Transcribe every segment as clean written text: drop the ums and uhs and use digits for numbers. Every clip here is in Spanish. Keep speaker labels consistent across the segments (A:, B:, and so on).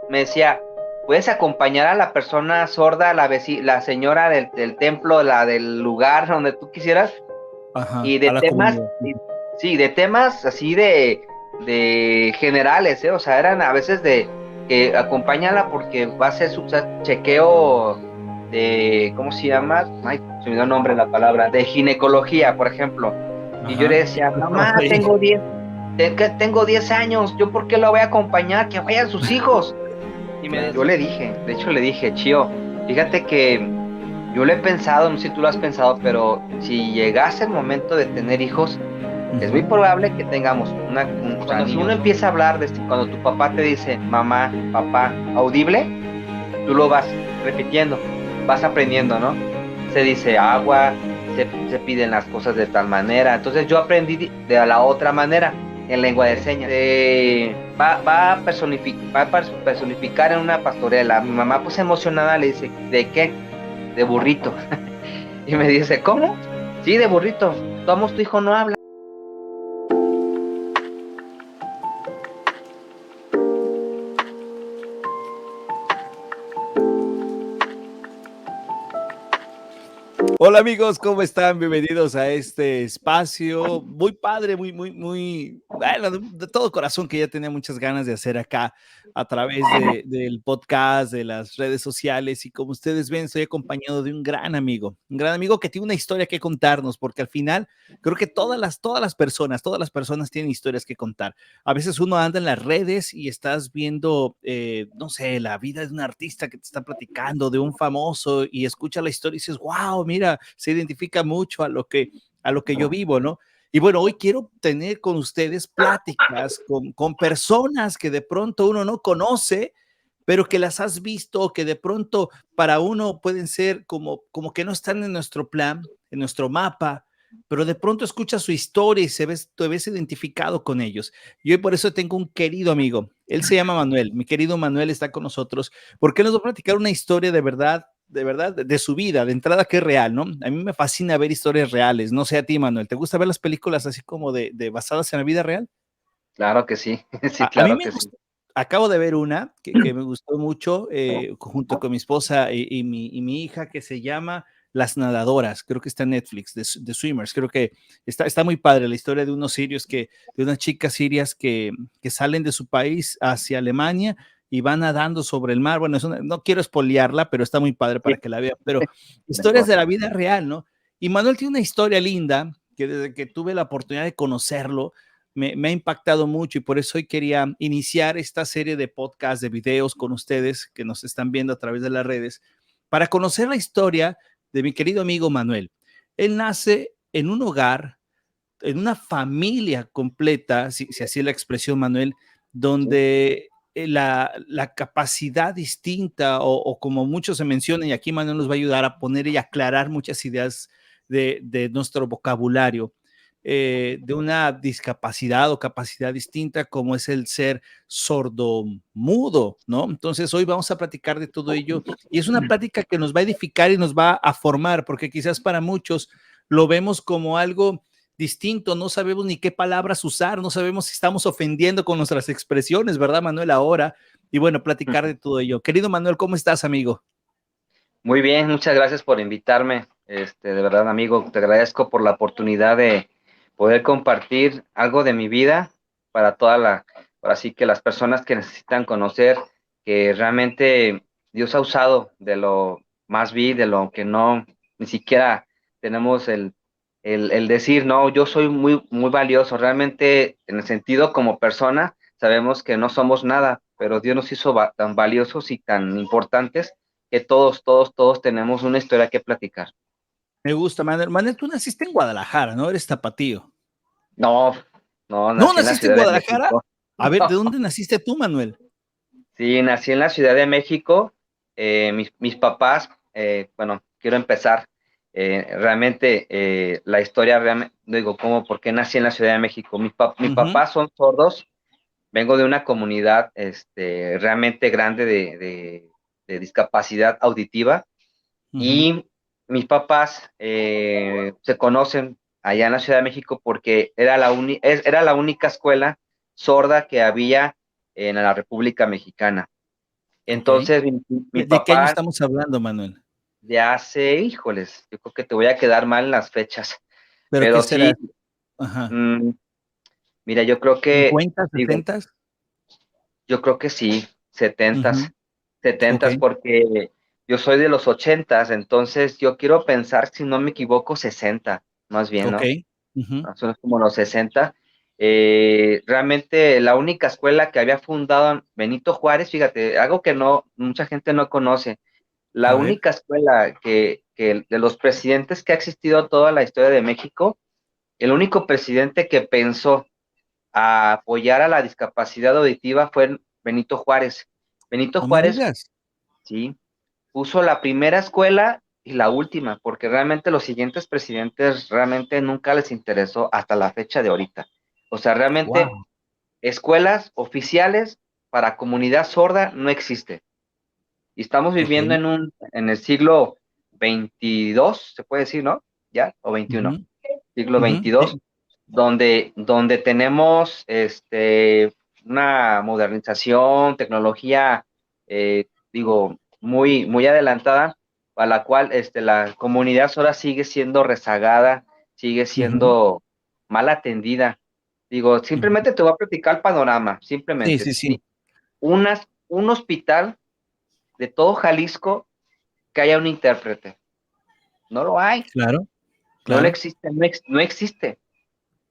A: me decía, ¿puedes acompañar a la persona sorda, la señora del templo, la del lugar donde tú quisieras?
B: Ajá,
A: Y de
B: a la
A: temas,
B: comunidad.
A: sí, de temas así de generales, ¿eh? O sea, eran a veces de que acompáñala porque va a ser su chequeo de, ¿cómo se llama? Ay, se me dio el nombre la palabra, de ginecología, por ejemplo. Y yo le
B: Ajá.
A: decía, mamá,
B: Oye,
A: tengo 10 años, ¿yo por qué la voy a acompañar? Que vayan sus hijos. Yo
B: claro.
A: le dije, de hecho le dije, Chío, fíjate que yo lo he pensado, no sé si tú lo has pensado, pero si llegase el momento de tener hijos, es muy
B: Ujú.
A: probable que tengamos
B: O sea,
A: cuando uno
B: niños, ¿no?
A: empieza a hablar, cuando tu papá te dice mamá, papá, audible, tú lo vas repitiendo, vas aprendiendo, ¿no? Se dice agua, se piden las cosas de tal manera. Entonces yo aprendí de la otra manera, en lengua de señas. Va a personificar en una pastorela. Mi mamá, pues emocionada, le dice, ¿de qué? De burrito. Y me dice, ¿cómo? Sí, de burrito. Tomás, tu hijo no habla.
B: Hola amigos, ¿cómo están? Bienvenidos a este espacio muy padre, muy, bueno, de todo corazón que ya tenía muchas ganas de hacer acá a través del podcast, de las redes sociales y como ustedes ven, estoy acompañado de un gran amigo que tiene una historia que contarnos, porque al final creo que todas las personas tienen historias que contar. A veces uno anda en las redes y estás viendo, no sé, la vida de un artista que te está platicando, de un famoso y escucha la historia y dices, wow, mira, se identifica mucho a lo que yo vivo, ¿no? Y bueno, hoy quiero tener con ustedes pláticas con personas que de pronto uno no conoce, pero que las has visto, que de pronto para uno pueden ser como que no están en nuestro plan, en nuestro mapa, pero de pronto escuchas su historia y te ves identificado con ellos. Y hoy por eso tengo un querido amigo. Él se llama Manuel. Mi querido Manuel está con nosotros porque él nos va a platicar una historia de verdad, de su vida, de entrada que es real, ¿no? A mí me fascina ver historias reales. No sé a ti, Manuel. ¿Te gusta ver las películas así como de basadas en la vida real?
A: Claro que sí, sí,
B: A mí
A: claro
B: me
A: que sí.
B: gusta. Acabo de ver una que me gustó mucho junto con mi esposa y mi hija que se llama Las Nadadoras, creo que está en Netflix, de Swimmers, creo que está muy padre la historia de unos sirios de unas chicas sirias que salen de su país hacia Alemania y van nadando sobre el mar. Bueno, no quiero espolearla, pero está muy padre
A: Sí,
B: para que la vean, pero historias
A: mejor.
B: de la vida real, ¿no? Y Manuel tiene una historia linda que desde que tuve la oportunidad de conocerlo, me ha impactado mucho y por eso hoy quería iniciar esta serie de podcasts, de videos con ustedes que nos están viendo a través de las redes, para conocer la historia de mi querido amigo Manuel. Él nace en un hogar, en una familia completa, si así es la expresión, Manuel,
A: Sí.
B: donde la capacidad distinta o como muchos se mencionan, y aquí Manuel nos va a ayudar a poner y aclarar muchas ideas de nuestro vocabulario, de una discapacidad o capacidad distinta como es el ser sordo-mudo, ¿no? Entonces hoy vamos a platicar de todo ello y es una plática que nos va a edificar y nos va a formar, porque quizás para muchos lo vemos como algo distinto, no sabemos ni qué palabras usar, no sabemos si estamos ofendiendo con nuestras expresiones, ¿verdad, Manuel? Ahora, y bueno, platicar de todo ello. Querido Manuel, ¿cómo estás, amigo?
A: Muy bien, muchas gracias por invitarme. De verdad, amigo, te agradezco por la oportunidad de poder compartir algo de mi vida para ahora sí que las personas que necesitan conocer que realmente Dios ha usado de lo más vil, de lo que no, ni siquiera tenemos el decir, no, yo soy muy valioso. Realmente, en el sentido como persona, sabemos que no somos nada, pero Dios nos hizo tan valiosos y tan importantes que todos tenemos una historia que platicar.
B: Me gusta, Manuel. Manuel, tú naciste en Guadalajara, ¿no? Eres tapatío.
A: No, no,
B: ¿No
A: nací en la
B: naciste en
A: Ciudad de
B: Guadalajara?
A: México.
B: A ver, ¿de
A: No.
B: dónde naciste tú, Manuel?
A: Sí, nací en la Ciudad de México. Mis papás, bueno, quiero empezar. Realmente, la historia, realmente, digo, ¿cómo? ¿Por qué nací en la Ciudad de México? Mis
B: Ujú,
A: papás son sordos. Vengo de una comunidad realmente grande de discapacidad auditiva.
B: ujú.
A: Y mis papás se conocen allá en la Ciudad de México porque era la única escuela sorda que había en la República Mexicana.
B: Ok.
A: Entonces, mi
B: ¿De qué año
A: papá
B: estamos hablando, Manuel?
A: de hace, híjoles, yo creo que te voy a quedar mal en las fechas,
B: ¿Pero qué
A: pero
B: será?
A: sí,
B: Ajá.
A: mm, mira, yo creo que,
B: 50,
A: digo,
B: 60.
A: yo creo que sí, setentas,
B: Ujú. Ok,
A: setentas, porque yo soy de los ochentas, entonces yo quiero pensar, si no me equivoco, 60, más bien,
B: ok.
A: ¿no?
B: Ujú.
A: Más o menos como los 60. Realmente la única escuela que había fundado Benito Juárez, fíjate, algo que no, mucha gente no conoce, la
B: A ver.
A: única escuela que de los presidentes que ha existido toda la historia de México, el único presidente que pensó a apoyar a la discapacidad auditiva fue Benito Juárez. Benito
B: No me
A: Juárez,
B: digas.
A: sí, puso la primera escuela y la última, porque realmente los siguientes presidentes realmente nunca les interesó hasta la fecha de ahorita. O sea, realmente
B: Wow.
A: escuelas oficiales para comunidad sorda no existe. Y estamos
B: Ok.
A: viviendo en el siglo XXII, se puede decir, ¿no? ¿Ya? O XXI.
B: Ujú,
A: Siglo
B: ujú,
A: XXII,
B: sí.
A: donde tenemos una modernización, tecnología, digo, muy adelantada, a la cual la comunidad ahora sigue siendo rezagada, sigue
B: Ujú,
A: siendo mal atendida. Digo,
B: ujú.
A: simplemente te voy a platicar el panorama,
B: Sí,
A: simplemente.
B: sí, sí.
A: Un hospital de todo Jalisco que haya un intérprete. No lo hay,
B: Claro,
A: no lo
B: claro.
A: existe, no existe.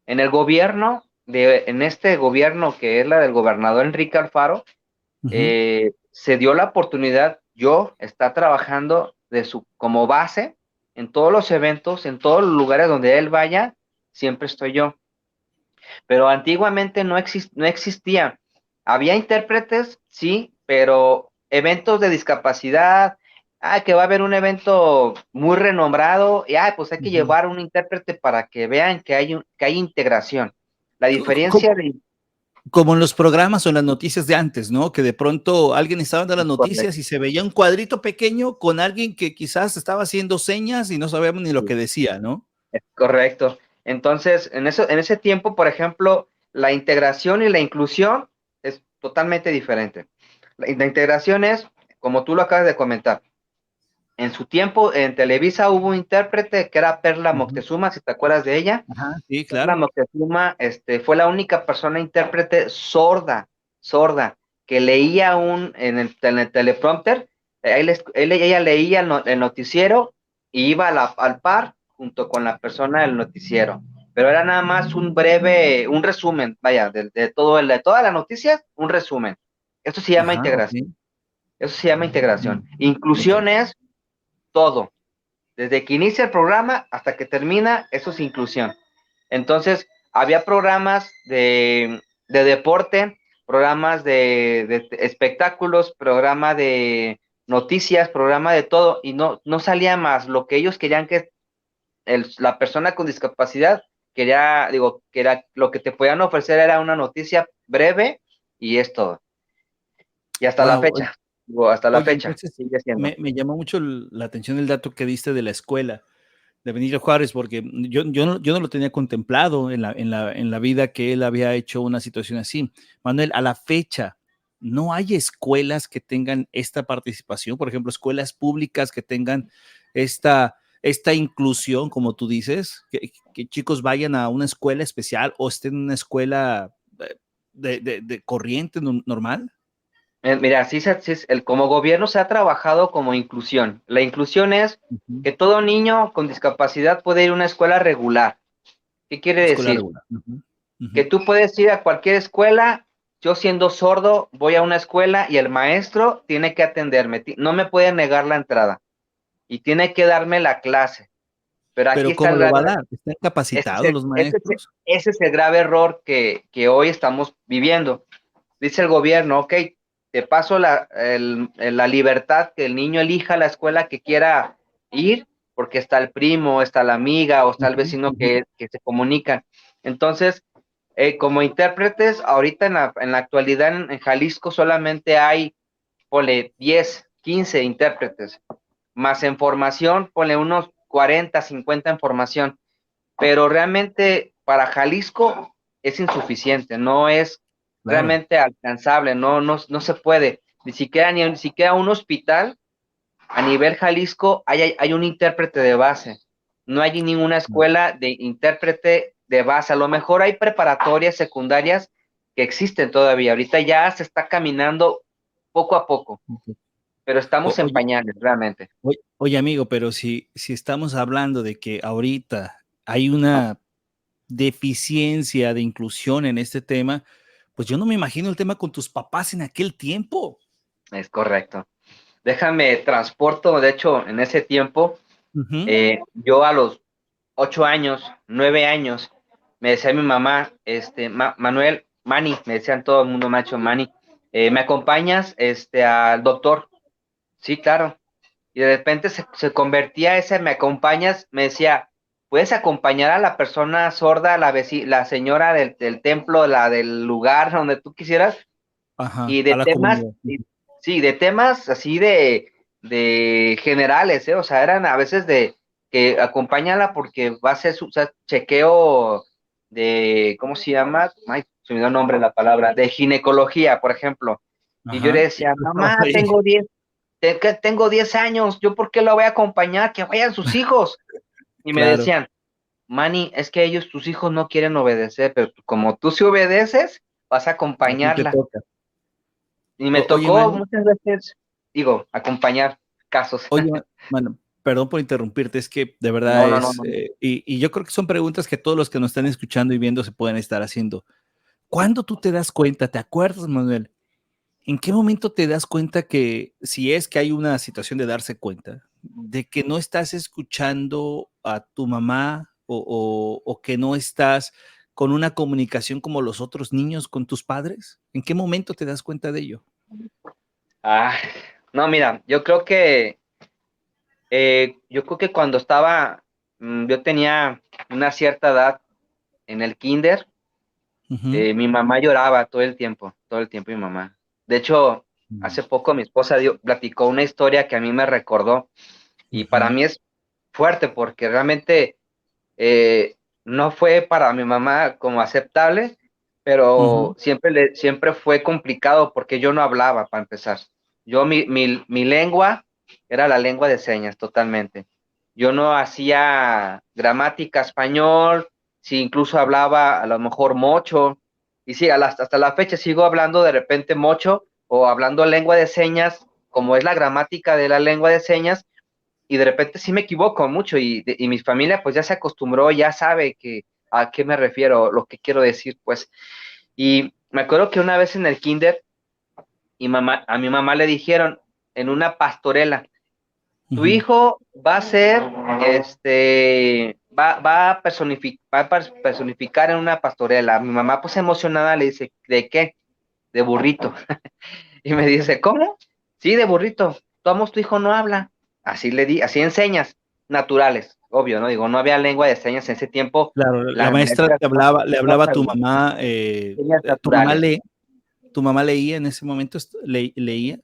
A: En el gobierno, en este gobierno que es la del gobernador Enrique Alfaro,
B: Ujú.
A: se dio la oportunidad, yo está trabajando como base en todos los eventos, en todos los lugares donde él vaya, siempre estoy yo. Pero antiguamente no existía. Había intérpretes, sí, pero eventos de discapacidad, que va a haber un evento muy renombrado, y pues hay que
B: Ujú.
A: llevar un intérprete para que vean que hay integración. La
B: Como,
A: diferencia de...
B: como en los programas o en las noticias de antes, ¿no? Que de pronto alguien estaba dando las
A: Correcto,
B: noticias y se veía un cuadrito pequeño con alguien que quizás estaba haciendo señas y no sabíamos ni lo que decía, ¿no?
A: correcto. Entonces, en ese tiempo, por ejemplo, la integración y la inclusión es totalmente diferente. La integración es, como tú lo acabas de comentar, en su tiempo, en Televisa hubo un intérprete que era Perla
B: Ujú.
A: Moctezuma, si te acuerdas de ella.
B: Ajá, sí,
A: Perla
B: claro.
A: Moctezuma, fue la única persona intérprete sorda, que leía en el teleprompter, ella leía el noticiero y iba al par junto con la persona del noticiero. Pero era nada más un resumen, vaya, de todas las noticias, un resumen. Eso se llama
B: Ajá, ok.
A: integración. Eso se llama integración.
B: Mm, ok.
A: Inclusión es todo. Desde que inicia el programa hasta que termina, eso es inclusión. Entonces, había programas de deporte, programas de espectáculos, programa de noticias, programa de todo, y no salía más. Lo que ellos querían que la persona con discapacidad quería, digo, que era lo que te podían ofrecer era una noticia breve y es todo. Y hasta la
B: Wow.
A: fecha, digo, hasta la
B: Oye,
A: fecha,
B: entonces
A: sigue siendo.
B: me llamó mucho la atención el dato que diste de la escuela de Benito Juárez, porque yo no lo tenía contemplado en la vida que él había hecho una situación así. Manuel, a la fecha, ¿no hay escuelas que tengan esta participación? Por ejemplo, escuelas públicas que tengan esta inclusión, como tú dices, que chicos vayan a una escuela especial o estén en una escuela de corriente normal.
A: Mira, como gobierno se ha trabajado como inclusión. La inclusión es
B: Ujú.
A: que todo niño con discapacidad puede ir a una escuela regular. ¿Qué quiere
B: Escuela
A: decir?
B: regular. Ujú,
A: Que
B: ujú.
A: tú puedes ir a cualquier escuela. Yo siendo sordo voy a una escuela y el maestro tiene que atenderme. No me puede negar la entrada y tiene que darme la clase. Pero aquí
B: Pero
A: está
B: ¿cómo
A: el
B: lo va a
A: grave,
B: dar? ¿Están capacitados los maestros?
A: ese es el grave error que hoy estamos viviendo. Dice el gobierno, ok, te paso la libertad que el niño elija la escuela que quiera ir, porque está el primo, está la amiga o está el
B: Ujú,
A: vecino
B: ujú.
A: que se comunican. Entonces, como intérpretes, ahorita en la actualidad en Jalisco solamente hay, ponle 10, 15 intérpretes, más en formación, ponle unos 40, 50 en formación, pero realmente para Jalisco es insuficiente, no es
B: Claro.
A: realmente alcanzable, no se puede. ni siquiera un hospital a nivel Jalisco hay un intérprete de base. No hay ninguna escuela de intérprete de base. A lo mejor hay preparatorias secundarias que existen todavía. Ahorita ya se está caminando poco a poco, pero estamos en
B: Oye,
A: pañales, realmente.
B: oye, amigo, pero si estamos hablando de que ahorita hay una deficiencia de inclusión en este tema, pues yo no me imagino el tema con tus papás en aquel tiempo.
A: Es correcto. Déjame transporto, de hecho, en ese tiempo,
B: Ujú.
A: yo a los 8 años, 9 años, me decía mi mamá, Manuel, Manny, me decían todo el mundo macho, Manny, ¿me acompañas al doctor? Sí, claro. Y de repente se convertía ese, me acompañas, me decía, ¿puedes acompañar a la persona sorda, la señora del templo, la del lugar donde tú quisieras?
B: Ajá,
A: Y
B: a
A: de
B: la
A: temas,
B: comunidad.
A: sí, de temas así de generales, ¿eh? O sea, eran a veces de que acompáñala porque va a hacer su, o sea, chequeo de, ¿cómo se llama? Ay, se me dio el nombre la palabra, de ginecología, por ejemplo. Y yo le
B: Ajá.
A: decía, mamá,
B: Oye,
A: tengo 10 años, ¿yo por qué la voy a acompañar? Que vayan sus hijos. Y me
B: claro,
A: decían, Manny, es que ellos, tus hijos no quieren obedecer, pero como tú sí obedeces, vas a
B: a ti te
A: acompañarla.
B: toca.
A: Y me
B: Oye,
A: tocó
B: Manny,
A: muchas veces, digo, acompañar casos.
B: oye, mano, perdón por interrumpirte, es que de verdad
A: No, no, no,
B: es,
A: no.
B: y yo creo que son preguntas que todos los que nos están escuchando y viendo se pueden estar haciendo. ¿Cuándo tú te das cuenta, te acuerdas, Manuel? ¿En qué momento te das cuenta que, si es que hay una situación de darse cuenta, de que no estás escuchando a tu mamá o que no estás con una comunicación como los otros niños con tus padres? ¿En qué momento te das cuenta de ello?
A: Ah, no, mira, yo creo que cuando estaba, yo tenía una cierta edad en el kinder,
B: Ujú.
A: mi mamá lloraba todo el tiempo mi mamá. De hecho,
B: Mm.
A: hace poco mi esposa platicó una historia que a mí me recordó y para
B: Ujú,
A: mí es fuerte porque realmente eh, no fue para mi mamá como aceptable, pero
B: ujú.
A: siempre fue complicado porque yo no hablaba para empezar. Mi lengua era la lengua de señas totalmente. Yo no hacía gramática español, si incluso hablaba a lo mejor mocho, y sí, hasta la fecha sigo hablando de repente mocho o hablando lengua de señas, como es la gramática de la lengua de señas, y de repente sí me equivoco mucho y mi familia pues ya se acostumbró, ya sabe a qué me refiero, lo que quiero decir, pues. Y me acuerdo que una vez en el kinder a mi mamá le dijeron en una pastorela, tu
B: Ujú.
A: hijo va a ser, va a personificar en una pastorela. Mi mamá pues emocionada le dice, ¿de qué? De burrito. Y me dice, ¿cómo? Sí, de burrito. Tomos, tu hijo no habla. Así enseñas, naturales, obvio, ¿no? Digo, no había lengua de señas en ese tiempo,
B: Claro, la
A: las
B: maestra
A: maestras
B: te hablaba, le
A: no
B: hablaba a tu
A: sabían,
B: mamá,
A: señas
B: ¿
A: naturales.
B: tu mamá leía en ese momento, leía.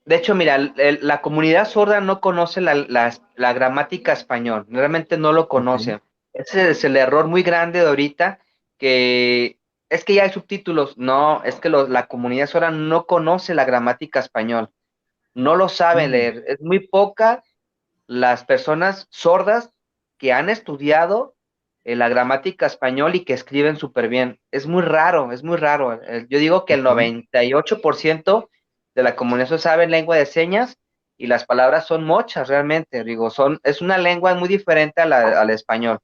A: De hecho, mira, la comunidad sorda no conoce la gramática español, realmente no lo
B: Ok.
A: conoce. Ese es el error muy grande de ahorita, que es que ya hay subtítulos. No, es que la comunidad sorda no conoce la gramática español, no lo sabe
B: Mm.
A: leer. Es muy poca las personas sordas que han estudiado la gramática español y que escriben súper bien. Es muy raro, es muy raro. Yo digo que el
B: Ok.
A: 98% de la comunidad sorda sabe lengua de señas y las palabras son mochas realmente. Digo, es una lengua muy diferente al español.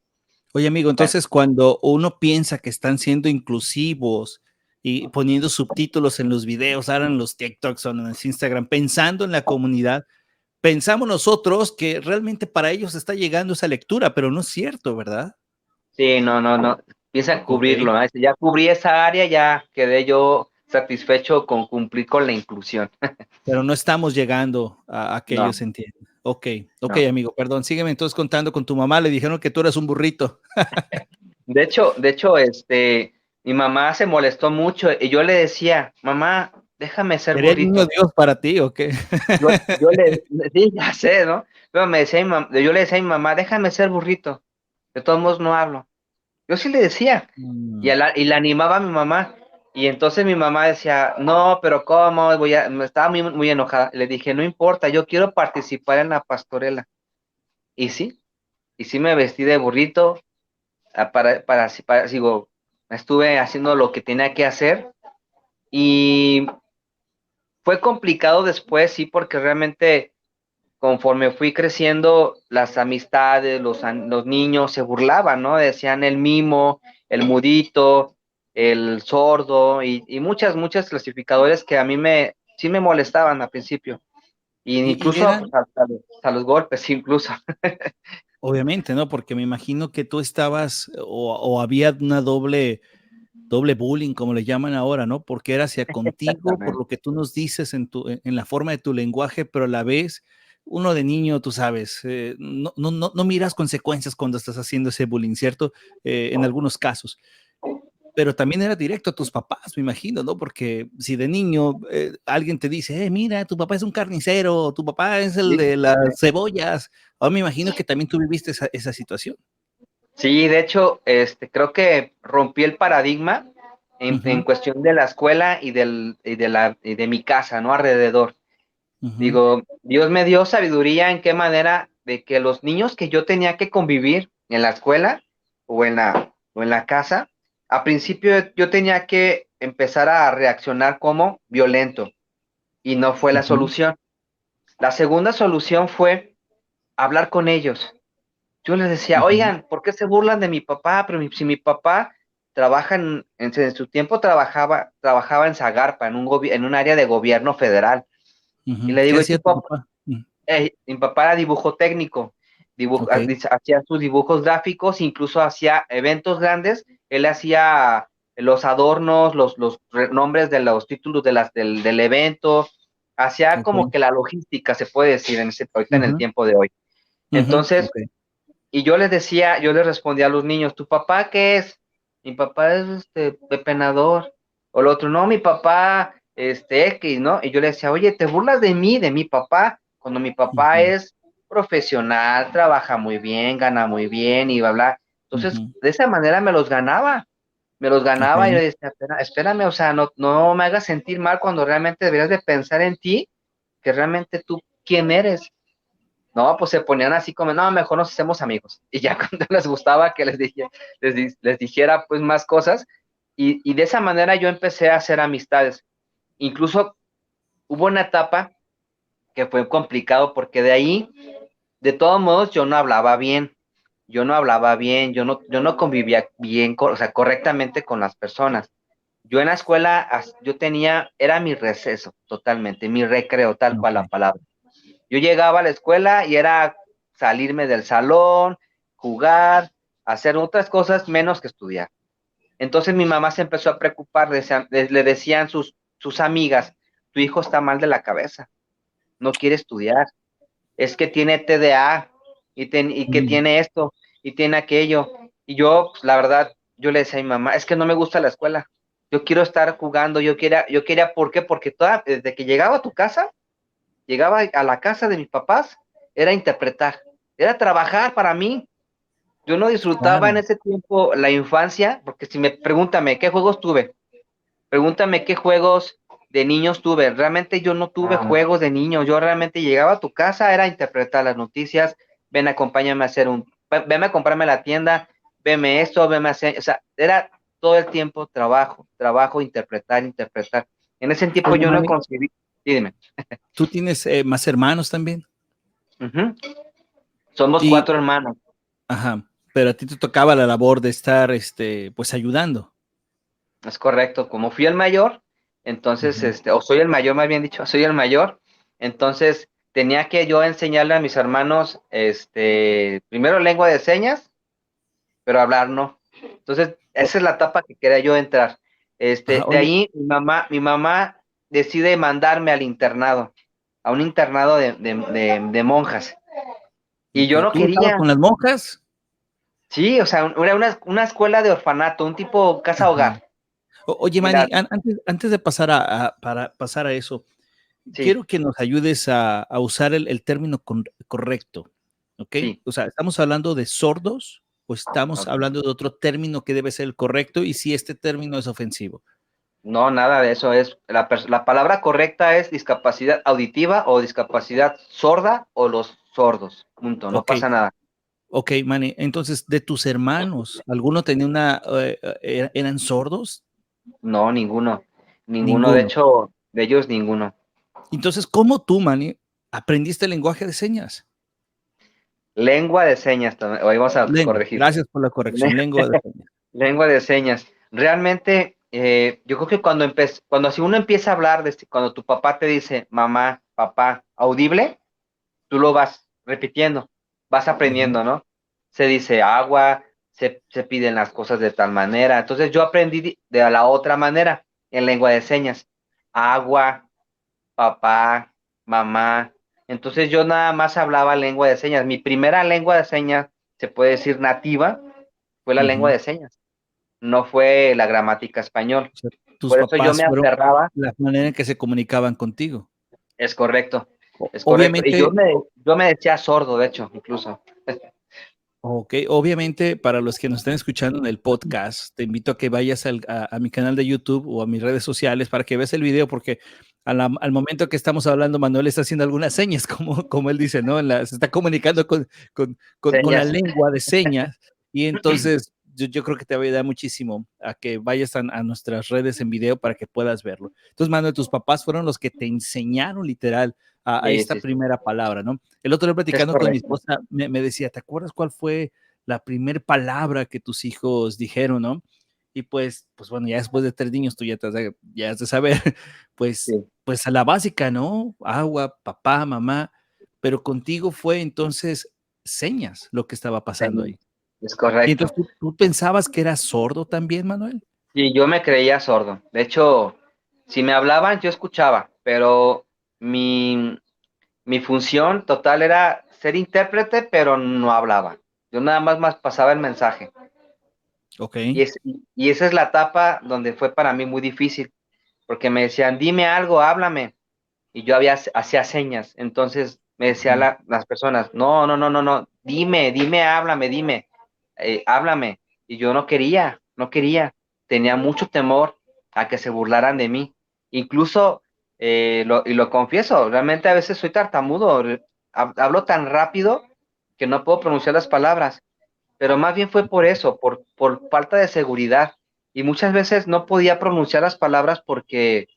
B: Oye, amigo,
A: Bueno,
B: entonces cuando uno piensa que están siendo inclusivos y poniendo subtítulos en los videos, ahora en los TikToks o en el Instagram, pensando en la comunidad, pensamos nosotros que realmente para ellos está llegando esa lectura, pero no es cierto, ¿verdad?
A: sí, no, no, no. Piensa
B: Ok,
A: cubrirlo, ¿no? Ya cubrí esa área, ya quedé yo satisfecho con cumplir con la inclusión.
B: pero no estamos llegando a que
A: No,
B: ellos entiendan. Ok, ok,
A: no.
B: amigo, perdón, sígueme entonces contando con tu mamá, le dijeron que tú eras un burrito.
A: De hecho, mi mamá se molestó mucho y yo le decía, mamá, déjame ser
B: ¿Sería el niño
A: burrito.
B: Dios para ti o qué?
A: Sí, ya sé, ¿no? Pero yo le decía a mi mamá, déjame ser burrito. De todos modos no hablo. Yo sí le decía. Y,
B: Mm,
A: y la animaba a mi mamá. Y entonces mi mamá decía, no, pero ¿cómo? Estaba muy, muy enojada. Le dije, no importa, yo quiero participar en la pastorela. Y sí, me vestí de burrito, sigo, estuve haciendo lo que tenía que hacer. Y fue complicado después, sí, porque realmente conforme fui creciendo, las amistades, los niños se burlaban, ¿no? Decían el mimo, el mudito, el sordo y muchas clasificadores que a mí sí me molestaban al principio. Y
B: Y
A: incluso
B: eran,
A: pues, hasta los golpes, incluso.
B: obviamente, ¿no? Porque me imagino que tú estabas o había una doble bullying, como le llaman ahora, ¿no? Porque era hacia contigo, por
A: Exactamente.
B: lo que tú nos dices en la forma de tu lenguaje, pero a la vez, uno de niño, tú sabes, no miras consecuencias cuando estás haciendo ese bullying, ¿cierto? En algunos casos. Pero también era directo a tus papás, me imagino, ¿no? Porque si de niño alguien te dice, mira, tu papá es un carnicero, tu papá es el
A: Sí,
B: de las cebollas, ahora me imagino que también tú viviste esa situación.
A: sí, de hecho, creo que rompí el paradigma en
B: Ujú,
A: cuestión de la escuela y de mi casa, ¿no? Alrededor.
B: ujú,
A: Digo, Dios me dio sabiduría en qué manera de que los niños que yo tenía que convivir en la escuela o en la casa, a principio yo tenía que empezar a reaccionar como violento y no fue la
B: ujú,
A: solución. La segunda solución fue hablar con ellos. Yo les decía,
B: ujú,
A: oigan, ¿por qué se burlan de mi papá? Pero si mi papá trabaja en su tiempo trabajaba en Zagarpa, en un área de gobierno federal. Y
B: ujú.
A: le
B: ¿Qué
A: digo, ¿y
B: hacía
A: tu
B: tu
A: papá?
B: papá?
A: Mi papá era dibujo técnico,
B: Ok,
A: hacía sus dibujos gráficos, incluso hacía eventos grandes, él hacía los adornos, nombres de los títulos del evento, hacía como
B: ok.
A: que la logística, se puede decir, ahorita en el
B: Ujú,
A: tiempo de hoy.
B: ujú,
A: Entonces,
B: ok,
A: y yo les respondía a los niños, ¿tu papá qué es? Mi papá es pepenador. O el otro, no, mi papá, X, ¿no? Y yo le decía, oye, ¿te burlas de mí, de mi papá? Cuando mi papá
B: ujú,
A: es profesional, trabaja muy bien, gana muy bien y bla, bla. Entonces,
B: ujú,
A: de esa manera me los ganaba y yo
B: ok.
A: decía, espérame, o sea, no me hagas sentir mal cuando realmente deberías de pensar en ti, que realmente tú, ¿quién eres? No, pues se ponían así como, no, mejor nos hacemos amigos. Y ya cuando les gustaba que les dijera pues más cosas, y de esa manera yo empecé a hacer amistades. Incluso hubo una etapa que fue complicado porque de ahí, de todos modos, yo no hablaba bien. Yo no convivía bien, o sea, correctamente con las personas. Yo en la escuela, era mi receso totalmente, mi recreo, tal cual la
B: Ok.
A: palabra. Yo llegaba a la escuela y era salirme del salón, jugar, hacer otras cosas menos que estudiar. Entonces mi mamá se empezó a preocupar, le decían sus amigas, tu hijo está mal de la cabeza, no quiere estudiar, es que tiene TDA y que
B: Mm,
A: tiene esto y tiene aquello. Y yo, pues, la verdad, yo le decía a mi mamá, es que no me gusta la escuela, yo quiero estar jugando, yo quería, ¿por qué? Porque desde que llegaba a tu casa, llegaba a la casa de mis papás, era interpretar, era trabajar para mí. Yo no disfrutaba en
B: claro.
A: ese tiempo la infancia, porque si pregúntame, ¿qué juegos tuve? Pregúntame qué juegos de niños tuve. Realmente yo no tuve juegos de niños. Yo realmente llegaba a tu casa, era interpretar las noticias, ven, acompáñame a venme a comprarme a la tienda, veme esto, veme a hacer, o sea, era todo el tiempo trabajo, interpretar. En ese tiempo
B: Oye,
A: yo no
B: Manny,
A: concebí, dime.
B: ¿tú tienes más hermanos también?
A: Ujú. Somos
B: Y,
A: 4 hermanos.
B: ajá, pero a ti te tocaba la labor de estar, pues ayudando.
A: Es correcto. Como fui el mayor, entonces,
B: Ujú.
A: o soy el mayor, más bien dicho, soy el mayor, entonces tenía que yo enseñarle a mis hermanos, primero lengua de señas, pero hablar no. Entonces,
B: O-
A: esa es la etapa que quería yo entrar.
B: ajá,
A: De
B: oye,
A: ahí mi mamá decide mandarme al internado, a un internado de monjas. Y yo
B: ok,
A: no
B: ¿tú estabas
A: quería.
B: con las monjas?
A: Sí, o sea, era una escuela de orfanato, un tipo casa
B: Ajá.
A: hogar.
B: Oye,
A: Mira,
B: Manny, antes de pasar para pasar a eso,
A: sí,
B: quiero que nos ayudes a usar el término correcto, ¿ok?
A: sí,
B: O sea, ¿estamos hablando de sordos o estamos
A: ok.
B: hablando de otro término que debe ser el correcto y si este término es ofensivo?
A: No, nada de eso. Es la palabra correcta es discapacidad auditiva o discapacidad sorda o los sordos. Punto. No
B: Ok,
A: pasa nada.
B: ok, Manny. Entonces, de tus hermanos, ¿alguno tenía una, eran sordos?
A: No, ninguno. Ninguno. De
B: Ninguno.
A: hecho, de ellos ninguno.
B: Entonces, ¿cómo tú, Manny, aprendiste el lenguaje de señas?
A: Lengua de señas también. Hoy vamos a
B: Lengua.
A: corregir.
B: Gracias por la corrección. Lengua de señas.
A: Lengua de señas. Realmente, yo creo que cuando si uno empieza a hablar, cuando tu papá te dice mamá, papá, audible, tú lo vas repitiendo, vas
B: Ujú,
A: aprendiendo, ¿no? Se dice agua, se piden las cosas de tal manera. Entonces yo aprendí de la otra manera, en lengua de señas. Agua, papá, mamá. Entonces yo nada más hablaba lengua de señas. Mi primera lengua de señas, se puede decir nativa, fue la lengua
B: ujú.
A: de señas. No fue la gramática español.
B: O sea, tus
A: Por eso yo
B: papás
A: me
B: fueron
A: aferraba,
B: la manera en que se comunicaban contigo.
A: es correcto, es correcto. Y
B: Obviamente,
A: yo me decía sordo, de hecho, incluso.
B: ok, obviamente para los que nos estén escuchando en el podcast, te invito a que vayas a mi canal de YouTube o a mis redes sociales para que veas el video, porque al momento que estamos hablando, Manuel está haciendo algunas señas, como él dice, ¿no? Se está comunicando con la
A: Señas.
B: lengua de señas, y entonces yo creo que te va a ayudar muchísimo a que vayas a nuestras redes en video para que puedas verlo. Entonces, Manuel, tus papás fueron los que te enseñaron literal a
A: Sí,
B: esta
A: sí, sí.
B: primera palabra, ¿no? El otro día
A: Es
B: platicando con mi
A: correcto.
B: esposa me decía, ¿te acuerdas cuál fue la primer palabra que tus hijos dijeron, no? Y pues bueno, ya después de 3 niños tú ya has de saber, pues,
A: Sí,
B: pues a la básica, ¿no? Agua, papá, mamá, pero contigo fue entonces señas lo que estaba pasando
A: señas.
B: ahí.
A: Es
B: Y
A: correcto.
B: entonces tú pensabas que eras sordo también, Manuel.
A: Y yo me creía sordo. De hecho, si me hablaban, yo escuchaba, pero mi, mi función total era ser intérprete, pero no hablaba. Yo nada más pasaba el mensaje.
B: Ok.
A: Y esa es la etapa donde fue para mí muy difícil, porque me decían, dime algo, háblame. Y yo hacía señas. Entonces me decían
B: Ujú.
A: las personas, no, no, no, no, no, dime, háblame, háblame. Y yo no quería, no quería. Tenía mucho temor a que se burlaran de mí. Incluso, y lo confieso, realmente a veces soy tartamudo, hablo tan rápido que no puedo pronunciar las palabras, pero más bien fue por eso, por falta de seguridad. Y muchas veces no podía pronunciar las palabras porque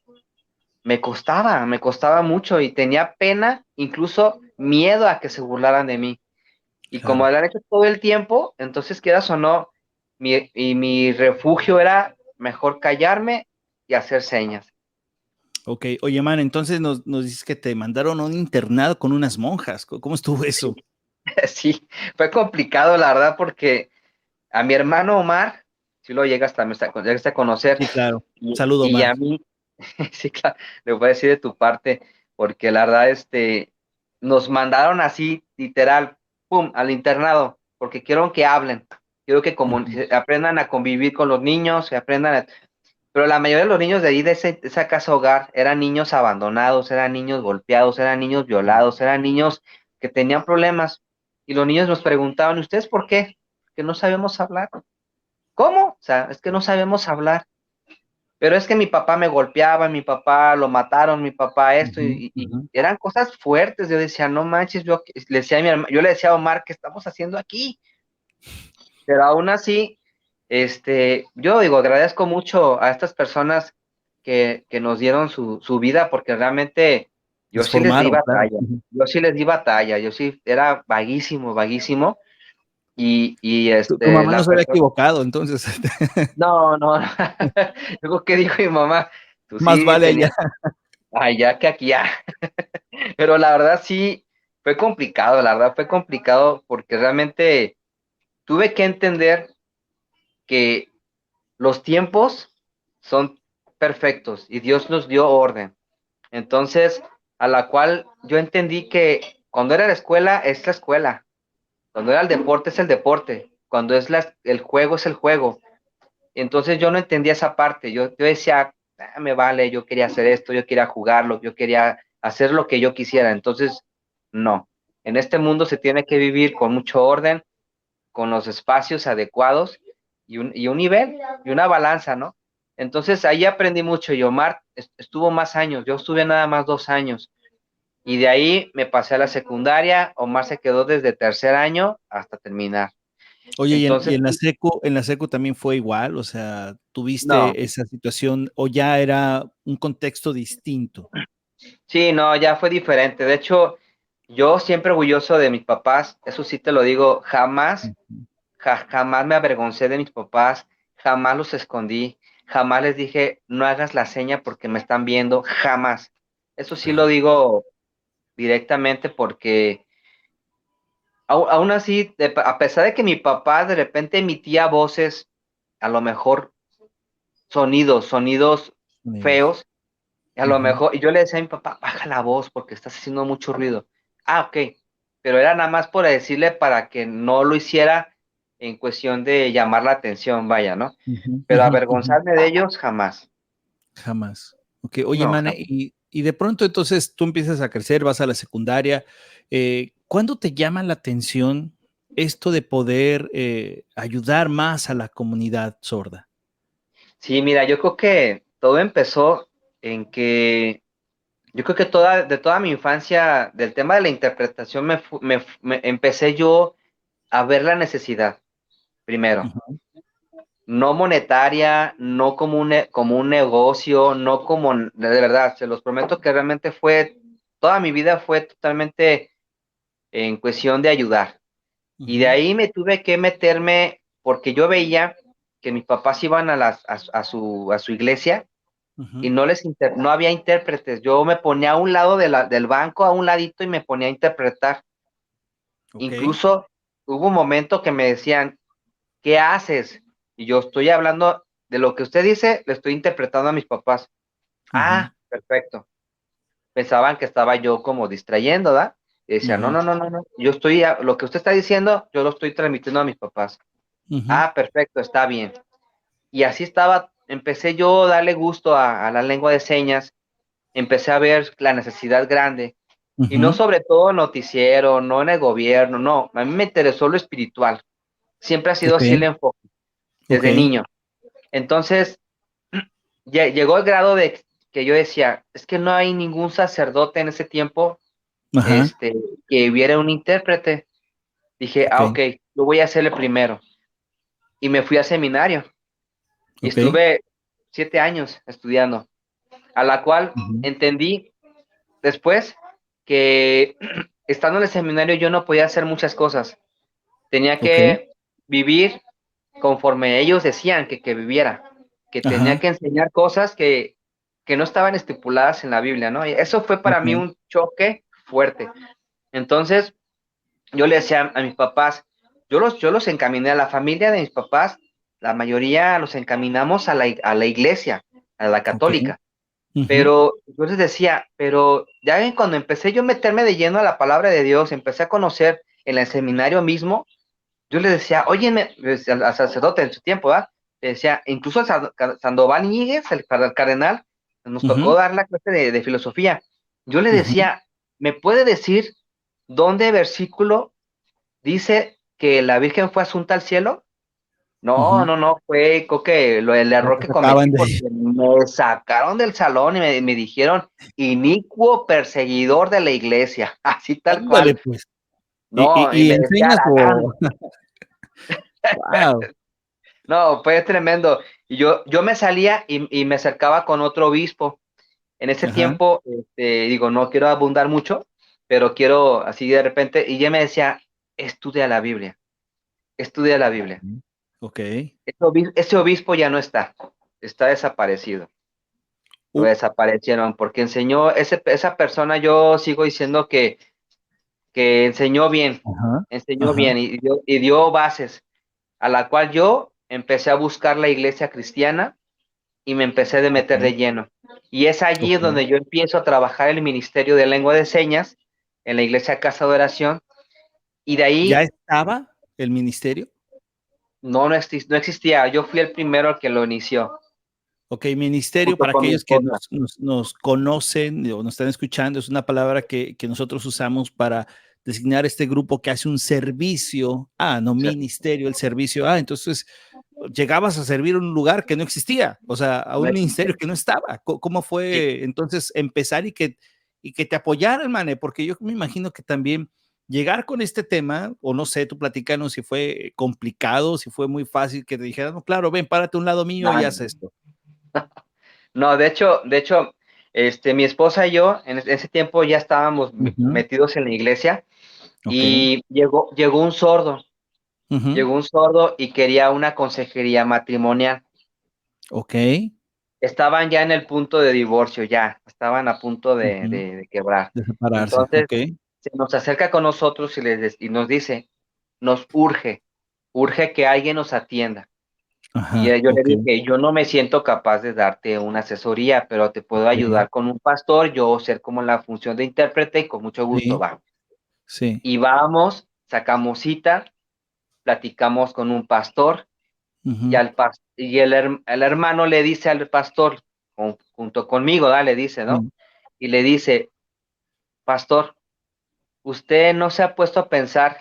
A: me costaba mucho y tenía pena, incluso miedo a que se burlaran de mí. Y como
B: Claro.
A: lo han hecho todo el tiempo, entonces quieras o no, mi refugio era mejor callarme y hacer señas.
B: Ok. Oye, man, entonces nos dices que te mandaron a un internado con unas monjas. ¿Cómo estuvo
A: Sí,
B: eso?
A: sí, fue complicado, la verdad, porque a mi hermano Omar, si lo llegaste a conocer,
B: Sí, claro. Saludo,
A: y
B: Omar.
A: a mí, sí, claro, le voy a decir de tu parte, porque la verdad, nos mandaron así, literal, pum, al internado, porque quiero que hablen, quiero que
B: Ujú.
A: aprendan a convivir con los niños, pero la mayoría de los niños de ahí, de esa casa hogar, eran niños abandonados, eran niños golpeados, eran niños violados, eran niños que tenían problemas, y los niños nos preguntaban, ¿y ustedes por qué? Que no sabemos hablar. ¿Cómo? O sea, es que no sabemos hablar. Pero es que mi papá me golpeaba, mi papá lo mataron, mi papá esto,
B: Ujú,
A: y
B: ujú.
A: eran cosas fuertes. Yo decía, no manches, yo le decía a Omar, ¿qué estamos haciendo aquí? Pero aún así, yo digo, agradezco mucho a estas personas que nos dieron su vida, porque realmente yo
B: Los
A: sí les di
B: formaron, claro.
A: batalla,
B: Ujú.
A: yo sí les di batalla, yo sí era vaguísimo, vaguísimo, y
B: Tu mamá no
A: la
B: se había
A: persona,
B: equivocado, entonces
A: no, no, luego que dijo mi mamá, tú
B: más
A: sí
B: vale allá.
A: tenías allá que aquí ya. Pero la verdad sí fue complicado, la verdad fue complicado porque realmente tuve que entender que los tiempos son perfectos y Dios nos dio orden. Entonces, a la cual yo entendí que cuando era la escuela es la escuela, cuando era el deporte es el deporte, cuando el juego es el juego. Entonces yo no entendía esa parte, yo decía, "Ah, me vale, yo quería hacer esto, yo quería jugarlo, yo quería hacer lo que yo quisiera". Entonces, no, en este mundo se tiene que vivir con mucho orden, con los espacios adecuados y un nivel y una balanza, ¿no? Entonces ahí aprendí mucho y Omar estuvo más años, yo estuve nada más 2 años. Y de ahí me pasé a la secundaria, Omar se quedó desde tercer año hasta terminar.
B: Oye,
A: Entonces,
B: y en la secu también fue igual, o sea,
A: no,
B: ¿tuviste esa situación o ya era un contexto distinto?
A: sí, no, ya fue diferente. De hecho, yo siempre orgulloso de mis papás, eso sí te lo digo, jamás,
B: Ujú.
A: jamás me avergoncé de mis papás, jamás los escondí, jamás les dije, no hagas la seña porque me están viendo, jamás. Eso sí lo
B: Claro.
A: digo directamente porque aún así, a pesar de que mi papá de repente emitía voces, a lo mejor sonidos
B: Unidos.
A: feos, a lo
B: Ujú.
A: mejor, y yo le decía a mi papá, baja la voz porque estás haciendo mucho ruido. Ah, ok, pero era nada más por decirle para que no lo hiciera en cuestión de llamar la atención, vaya, ¿no?
B: Ujú,
A: Pero
B: ujú, ujú.
A: avergonzarme de ellos, jamás.
B: Jamás. Okey. Oye,
A: No,
B: Mane,
A: jamás.
B: y de pronto, entonces, tú empiezas a crecer, vas a la secundaria, ¿cuándo te llama la atención esto de poder, ayudar más a la comunidad sorda?
A: Sí, mira, yo creo que todo empezó en que yo creo que de toda mi infancia, del tema de la interpretación, empecé yo a ver la necesidad, primero.
B: Ujú.
A: No monetaria, no como como un negocio, no como, de verdad, se los prometo que realmente toda mi vida fue totalmente en cuestión de ayudar. Y de
B: Ujú.
A: ahí me tuve que meterme, porque yo veía que mis papás iban a su iglesia y
B: Ujú.
A: no había intérpretes. Yo me ponía a un lado del banco, a un ladito, y me ponía a interpretar.
B: Okey.
A: Incluso hubo un momento que me decían, ¿qué haces? Y yo estoy hablando de lo que usted dice, le estoy interpretando a mis papás.
B: Ujú.
A: Ah, perfecto. Pensaban que estaba yo como distrayendo, ¿verdad? Y decía, no,
B: Ujú.
A: no, no, no, no. Lo que usted está diciendo, yo lo estoy transmitiendo a mis papás.
B: Ujú.
A: Ah, perfecto, está bien. Y así estaba, empecé yo a darle gusto a la lengua de señas, empecé a ver la necesidad grande. Y no
B: Ujú.
A: sobre todo noticiero, no en el gobierno, no. A mí me interesó lo espiritual. Siempre ha sido así el
B: Okey,
A: enfoque, desde
B: okey.
A: niño. Entonces, llegó el grado de que yo decía, es que no hay ningún sacerdote en ese tiempo,
B: Ajá.
A: este, que hubiera un intérprete. Dije, ah, ok,
B: Okey,
A: yo voy a ser el primero. Y me fui a seminario y
B: okey.
A: estuve 7 años estudiando, a la cual
B: Ujú.
A: entendí después que estando en el seminario yo no podía hacer muchas cosas. Tenía
B: Okey.
A: que vivir conforme ellos decían que viviera, que tenía
B: Ajá.
A: que enseñar cosas que no estaban estipuladas en la Biblia, ¿no? Y eso fue para mí
B: Okey.
A: un choque fuerte. Entonces, yo le decía a mis papás, yo los encaminé a la familia de mis papás, la mayoría los encaminamos a la iglesia, a la
B: Okey.
A: católica.
B: Ujú.
A: Pero yo les decía, pero ya ven, cuando empecé yo a meterme de lleno a la palabra de Dios, empecé a conocer en el seminario mismo, yo le decía, óyeme, al sacerdote en su tiempo, ¿verdad? Le decía, incluso al Sandoval Íñiguez, el cardenal, nos tocó
B: Ujú.
A: dar la clase de filosofía. Yo le
B: Ujú.
A: decía, ¿me puede decir dónde versículo dice que la Virgen fue asunta al cielo? No,
B: Ujú.
A: no, no, fue creo que el
B: No
A: error
B: te
A: que cometí
B: sacaban de ahí.
A: porque me sacaron del salón y me dijeron inicuo perseguidor de la iglesia, así tal
B: Ándale,
A: cual.
B: pues.
A: No, y
B: Y
A: me decía
B: enseñas
A: Aragán.
B: o guau.
A: No, fue tremendo. Y yo me salía y me acercaba con otro obispo. En ese
B: Ajá.
A: tiempo, digo, no quiero abundar mucho, pero quiero así de repente, y ella me decía, estudia la Biblia, estudia la Biblia.
B: Mm, okey.
A: Ese obispo ya no está desaparecido. Lo
B: Uh,
A: desaparecieron porque esa persona, yo sigo diciendo que
B: ajá,
A: enseñó
B: ajá.
A: bien y dio bases, a la cual yo empecé a buscar la iglesia cristiana y me empecé a meter
B: Okey,
A: de lleno. Y es allí
B: okey.
A: donde yo empiezo a trabajar el ministerio de lengua de señas en la iglesia Casa de Oración y de
B: ¿Ya
A: ahí
B: estaba el ministerio?
A: no existía. Yo fui el primero que lo inició
B: Okey, ministerio,
A: junto
B: para
A: con mi
B: aquellos que
A: esposa.
B: nos conocen o nos están escuchando, es una palabra que nosotros usamos para designar este grupo que hace un servicio. Ah, no, ministerio, el servicio. Ah, entonces, llegabas a servir un lugar que no existía, o sea, a
A: No
B: un
A: existe.
B: ministerio que no estaba. ¿Cómo
A: Sí.
B: fue entonces empezar y que te apoyaran, mane? Porque yo me imagino que también llegar con este tema, o no sé, tú platicanos si fue complicado, si fue muy fácil que te dijeran, no, claro, ven, párate a un lado mío y
A: No,
B: haz esto.
A: no, de hecho, mi esposa y yo en ese tiempo ya estábamos
B: Ujú,
A: metidos en la iglesia
B: ok,
A: y
B: ujú,
A: llegó un sordo y quería una consejería matrimonial.
B: ok,
A: Estaban ya en el punto de divorcio, ya, estaban a punto
B: ujú,
A: de quebrar.
B: de separarse,
A: Entonces,
B: ok,
A: se nos acerca con nosotros y nos dice, nos urge que alguien nos atienda. Y
B: ajá,
A: yo le
B: ok,
A: dije, yo no me siento capaz de darte una asesoría, pero te puedo
B: ok,
A: ayudar con un pastor, yo ser como la función de intérprete y con mucho gusto
B: sí,
A: va.
B: sí,
A: Y vamos, sacamos cita, platicamos con un pastor y,
B: ujú,
A: el hermano le dice al pastor, junto conmigo, le dice, ¿no?
B: sí,
A: Y le dice, pastor, usted no se ha puesto a pensar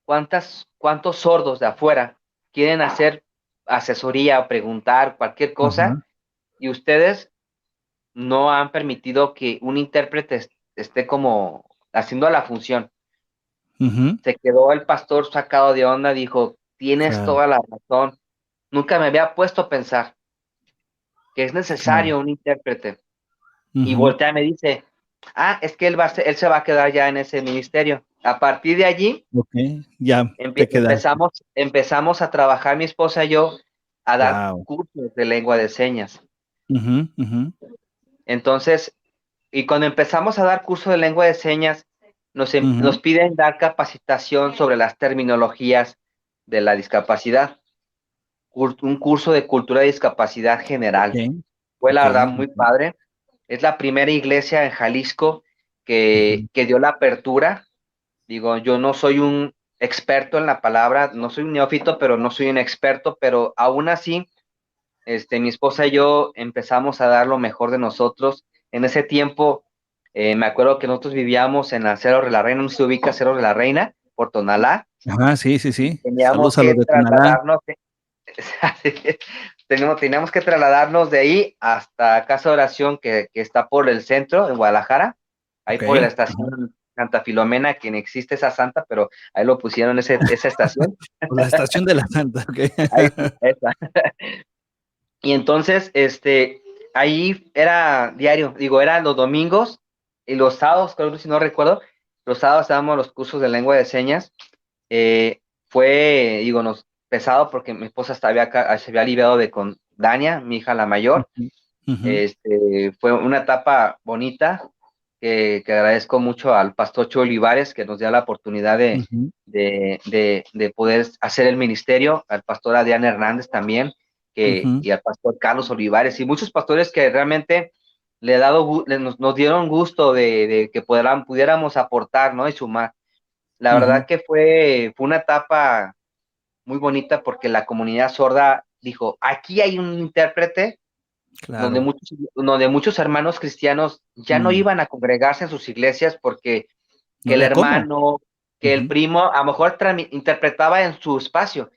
A: cuántos sordos de afuera quieren hacer asesoría o preguntar cualquier cosa
B: ajá,
A: y ustedes no han permitido que un intérprete esté como haciendo la función.
B: ujú,
A: Se quedó el pastor sacado de onda, dijo, tienes
B: claro,
A: toda la razón. Nunca me había puesto a pensar que es
B: claro,
A: necesario un intérprete. Y
B: ujú,
A: voltea y me dice, es que él se va a quedar ya en ese ministerio. A partir de allí,
B: ok, ya te quedaste,
A: empezamos a trabajar mi esposa y yo a dar
B: wow,
A: cursos de lengua de señas.
B: ujú, ujú,
A: Entonces, y cuando empezamos a dar cursos de lengua de señas, nos
B: ujú,
A: piden dar capacitación sobre las terminologías de la discapacidad, un curso de cultura de discapacidad
B: ok,
A: general. Fue la
B: ok,
A: verdad muy
B: ok,
A: padre. Es la primera iglesia en Jalisco
B: ujú,
A: que dio la apertura. Digo, yo no soy un experto en la palabra, no soy un neófito, pero no soy un experto, pero aún así, mi esposa y yo empezamos a dar lo mejor de nosotros. En ese tiempo, me acuerdo que nosotros vivíamos en la Cerro de la Reina, no sé si ubica Cerro de la Reina, por Tonalá.
B: ajá, sí, sí, sí,
A: Teníamos
B: saludos a
A: que
B: los de Tonalá,
A: trasladarnos, teníamos que trasladarnos de ahí hasta Casa de Oración, que está por el centro, en Guadalajara, ahí
B: ok,
A: por la
B: ajá,
A: estación Santa Filomena, que no existe esa santa, pero ahí lo pusieron esa estación.
B: o la estación de la Santa, ok,
A: Ahí, esa. Y entonces, ahí era diario, digo, eran los domingos y los sábados, creo que si no recuerdo, los sábados dábamos los cursos de lengua de señas. Eh, Fue, digo, pesado porque mi esposa se había aliviado con Dania, mi hija la mayor.
B: ujú, ujú,
A: Fue una etapa bonita que agradezco mucho al pastor Cho Olivares que nos dio la oportunidad
B: ujú,
A: de poder hacer el ministerio, al pastor Adrián Hernández también,
B: ujú,
A: y al pastor Carlos Olivares, y muchos pastores que realmente nos dieron gusto de que pudiéramos aportar, ¿no? Y sumar. La
B: ujú,
A: verdad que fue una etapa muy bonita porque la comunidad sorda dijo, aquí hay un intérprete
B: claro,
A: donde muchos hermanos cristianos ya no
B: mm,
A: iban a congregarse en sus iglesias porque
B: no
A: que el
B: había cómo,
A: hermano, que el
B: ujú,
A: primo, a lo mejor interpretaba en su espacio,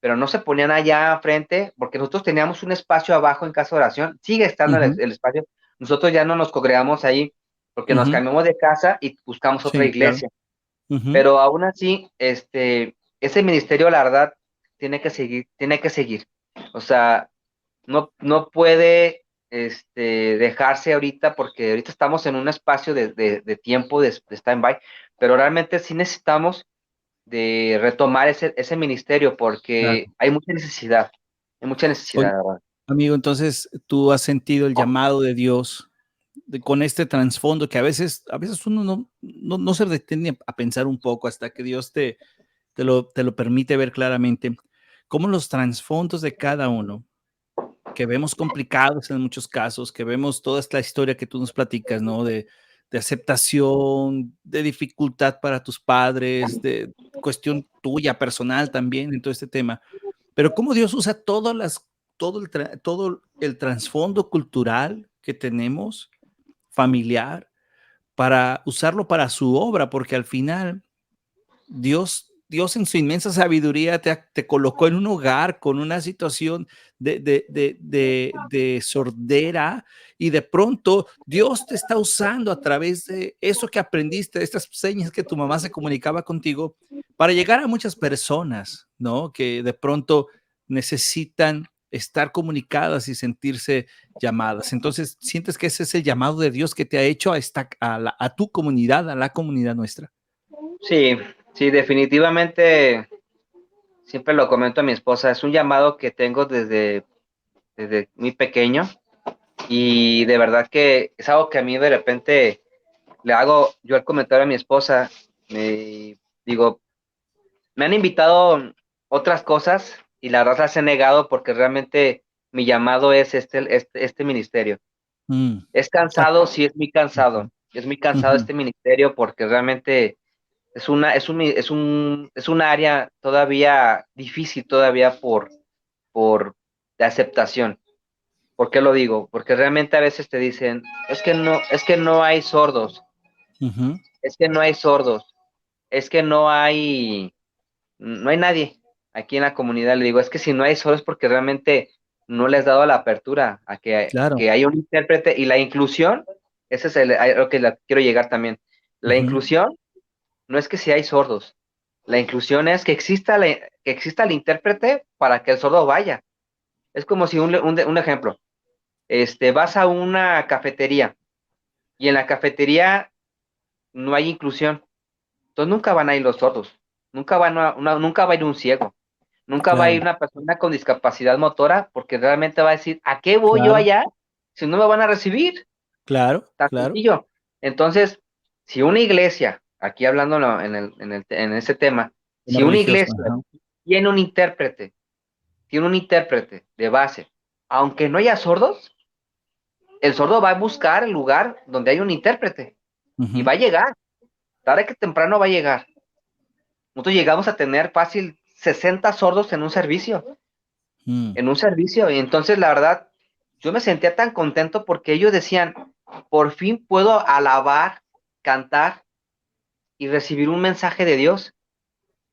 A: pero no se ponían allá frente, porque nosotros teníamos un espacio abajo en casa de oración, sigue estando
B: ujú,
A: el espacio, nosotros ya no nos congregamos ahí porque nos
B: ujú,
A: cambiamos de casa y buscamos otra
B: sí, claro,
A: iglesia,
B: ujú,
A: pero aún así, ese ministerio, la verdad, tiene que seguir, o sea, no puede dejarse ahorita porque ahorita estamos en un espacio de tiempo de stand-by, pero realmente sí necesitamos de retomar ese ministerio porque
B: claro.
A: hay mucha necesidad,
B: Oye,
A: la verdad.
B: amigo, entonces tú has sentido el llamado de Dios con este trasfondo que a veces uno no se detiene a pensar un poco hasta que Dios te lo permite ver claramente, cómo los trasfondos de cada uno, que vemos complicados en muchos casos, que vemos toda esta historia que tú nos platicas, ¿no? De aceptación, de dificultad para tus padres, de cuestión tuya personal también en todo este tema. Pero cómo Dios usa todo el trasfondo cultural que tenemos, familiar, para usarlo para su obra, porque al final Dios Dios en su inmensa sabiduría te colocó en un hogar con una situación de sordera y de pronto Dios te está usando a través de eso que aprendiste, de estas señas que tu mamá se comunicaba contigo, para llegar a muchas personas, ¿no? Que de pronto necesitan estar comunicadas y sentirse llamadas. Entonces, ¿sientes que ese es el llamado de Dios que te ha hecho a tu comunidad, a la comunidad nuestra?
A: Sí, sí, definitivamente, siempre lo comento a mi esposa, es un llamado que tengo desde muy pequeño y de verdad que es algo que a mí de repente le hago yo el comentario a mi esposa, me digo, me han invitado otras cosas y la verdad las he negado porque realmente mi llamado es este ministerio.
B: Mm.
A: Es
B: Ah,
A: cansado, sí, es muy cansado
B: ujú,
A: este ministerio porque realmente es un área todavía difícil todavía por de aceptación. ¿Por qué lo digo? Porque realmente a veces te dicen, es que no hay sordos,
B: ujú,
A: es que no hay sordos, es que no hay nadie aquí en la comunidad. Le digo, es que si no hay sordos es porque realmente no les has dado la apertura
B: claro.
A: que haya un intérprete y la inclusión, ese es lo que quiero llegar también. La
B: Ujú,
A: inclusión no es que si hay sordos, la inclusión es que que exista el intérprete para que el sordo vaya. Es como si un ejemplo, vas a una cafetería y en la cafetería no hay inclusión, entonces nunca van a ir los sordos, nunca va a ir un ciego, nunca va a ir
B: claro,
A: una persona con discapacidad motora porque realmente va a decir, ¿a qué voy yo
B: claro,
A: allá si no me van a recibir?
B: claro,
A: Tan
B: claro.
A: sencillo. Entonces, si una iglesia, aquí hablando en ese tema,
B: Tema
A: si una
B: religioso,
A: iglesia
B: ajá.
A: tiene tiene un intérprete de base, aunque no haya sordos, el sordo va a buscar el lugar donde hay un intérprete y
B: Ujú,
A: va a llegar, tarde que temprano va a llegar. Nosotros llegamos a tener fácil 60 sordos
B: mm,
A: en un servicio, y entonces la verdad, yo me sentía tan contento porque ellos decían, por fin puedo alabar, cantar y recibir un mensaje de Dios.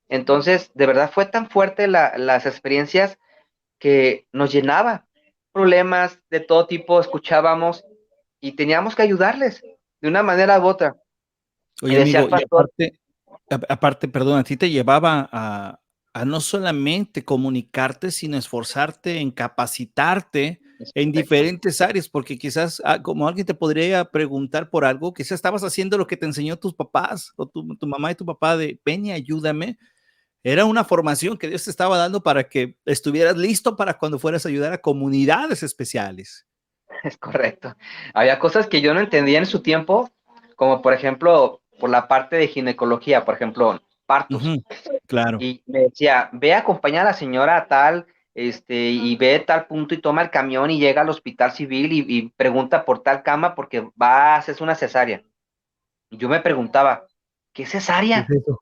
A: Entonces, de verdad fue tan fuerte las experiencias que nos llenaba. Problemas de todo tipo escuchábamos y teníamos que ayudarles de una manera u otra. Y
B: Oye,
A: decía el
B: amigo, y
A: pastor,
B: aparte, perdón, a ti te llevaba a no solamente comunicarte, sino esforzarte en capacitarte
A: es
B: en
A: correcto,
B: diferentes áreas, porque quizás, como alguien te podría preguntar por algo, quizás estabas haciendo lo que te enseñó tus papás o tu mamá y tu papá de: "Ven y ayúdame". Era una formación que Dios te estaba dando para que estuvieras listo para cuando fueras a ayudar a comunidades especiales.
A: es correcto. Había cosas que yo no entendía en su tiempo, como por ejemplo, por la parte de ginecología, por ejemplo, partos.
B: Ujú, claro,
A: Y me decía, ve a acompañar a la señora a tal, y ve a tal punto y toma el camión y llega al hospital civil y pregunta por tal cama porque va a hacerse una cesárea. Y yo me preguntaba, ¿qué
B: ¿qué es
A: cesárea?
B: eso?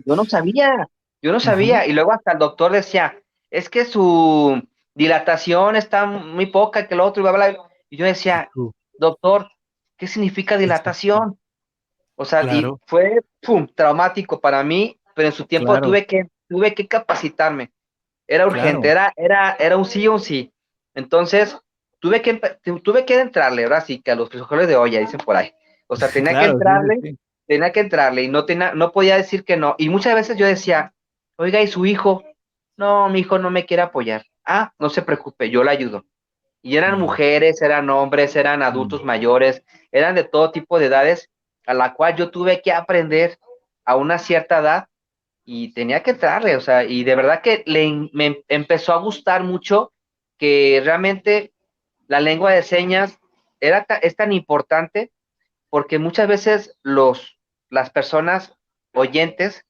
A: Yo no sabía, yo no
B: Ujú,
A: sabía. Y luego hasta el doctor decía, es que su dilatación está muy poca, que lo otro, y bla, bla. Y yo
B: y
A: decía,
B: tú,
A: doctor, ¿qué significa
B: exacto,
A: dilatación? O sea, y
B: claro,
A: fue, pum, traumático para mí, pero en su tiempo
B: claro,
A: tuve que capacitarme. Era urgente,
B: claro,
A: era un sí o un sí. Entonces, tuve que entrarle, ahora sí, que a los frijoles de olla, dicen por ahí. O sea,
B: claro, sí, sí, sí.
A: tenía que entrarle y no podía decir que no. Y muchas veces yo decía, oiga, ¿y su hijo? No, mi hijo no me quiere apoyar. Ah, no se preocupe, yo le ayudo. Y eran
B: Mm,
A: mujeres, eran hombres, eran
B: mm,
A: adultos mayores, eran de todo tipo de edades, a la cual yo tuve que aprender a una cierta edad y tenía que entrarle, o sea, y de verdad que me empezó a gustar mucho que realmente la lengua de señas es tan importante porque muchas veces las personas oyentes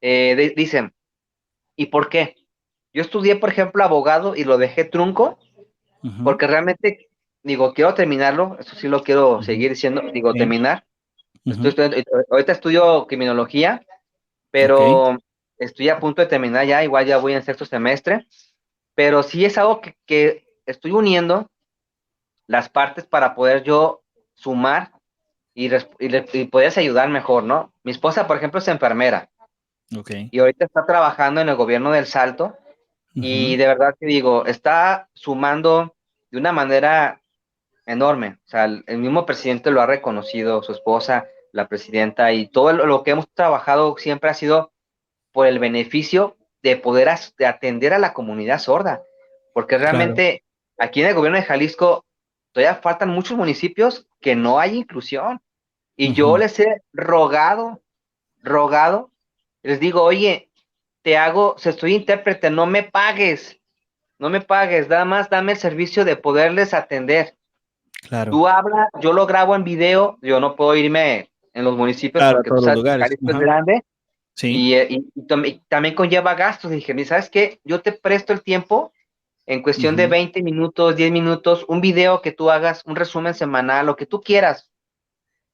A: dicen, ¿y por qué? Yo estudié, por ejemplo, abogado y lo dejé trunco
B: ujú,
A: porque realmente, digo, quiero terminarlo, eso sí lo quiero
B: ujú,
A: seguir diciendo, digo,
B: sí,
A: terminar.
B: ujú,
A: Ahorita estudio criminología,
B: okey,
A: pero estoy a punto de terminar ya, igual ya voy en sexto semestre, pero sí es algo que estoy uniendo las partes para poder yo sumar y poderse ayudar mejor, ¿no? Mi esposa, por ejemplo, es enfermera
B: Ok.
A: y ahorita está trabajando en el gobierno del Salto y
B: Ujú.
A: de verdad que digo, está sumando de una manera enorme. O sea, el mismo presidente lo ha reconocido, su esposa, la presidenta, y todo lo que hemos trabajado siempre ha sido por el beneficio de poder de atender a la comunidad sorda, porque
B: Claro.
A: realmente aquí en el gobierno de Jalisco todavía faltan muchos municipios que no hay inclusión. Y yo
B: Ujú.
A: les he rogado, les digo, oye, si estoy intérprete, no me pagues, nada más dame el servicio de poderles atender.
B: Claro.
A: Tú hablas, yo lo grabo en video, yo no puedo irme en los municipios
B: Claro, a
A: porque tú
B: todos los
A: sabes que
B: lugares.
A: Jalisco es
B: Ajá.
A: grande
B: Sí.
A: y también conlleva gastos. Dije, "Mira, ¿sabes qué? Yo te presto el tiempo en cuestión de
B: Ujú.
A: 20 minutos, 10 minutos, un video que tú hagas, un resumen semanal, lo que tú quieras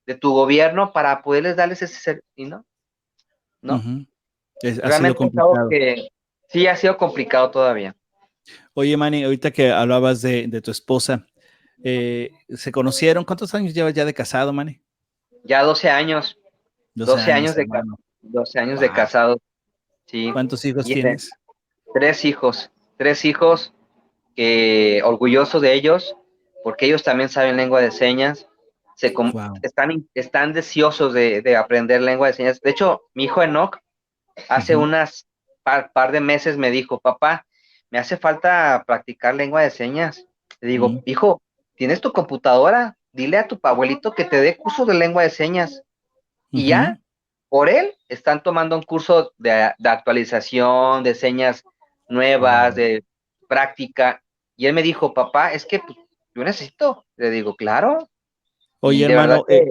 A: de tu gobierno para poderles darles ese servicio, y no, no.
B: Ujú. Ha sido
A: Realmente es algo
B: complicado.
A: que sí ha sido complicado todavía.
B: Oye, Manny, ahorita que hablabas de tu esposa, ¿se conocieron? ¿Cuántos años llevas ya de casado, Manny?
A: Ya 12 años,
B: 12
A: 12
B: años,
A: años de,
B: hermano.
A: 12 años de
B: Wow.
A: casado, sí.
B: ¿Cuántos hijos
A: Y
B: tienes?
A: tres hijos que orgulloso de ellos, porque ellos también saben lengua de señas,
B: Wow.
A: están deseosos de aprender lengua de señas. De hecho, mi hijo Enoch hace
B: Ujú.
A: unas par de meses me dijo, papá, me hace falta practicar lengua de señas. Le digo,
B: Mm.
A: hijo, ¿tienes tu computadora? Dile a tu abuelito que te dé curso de lengua de señas. Y
B: Ujú.
A: ya, por él, están tomando un curso de actualización, de señas nuevas,
B: Wow.
A: de práctica. Y él me dijo, papá, es que pues, yo necesito. Le digo, claro.
B: Oye,
A: Y de verdad
B: hermano,
A: que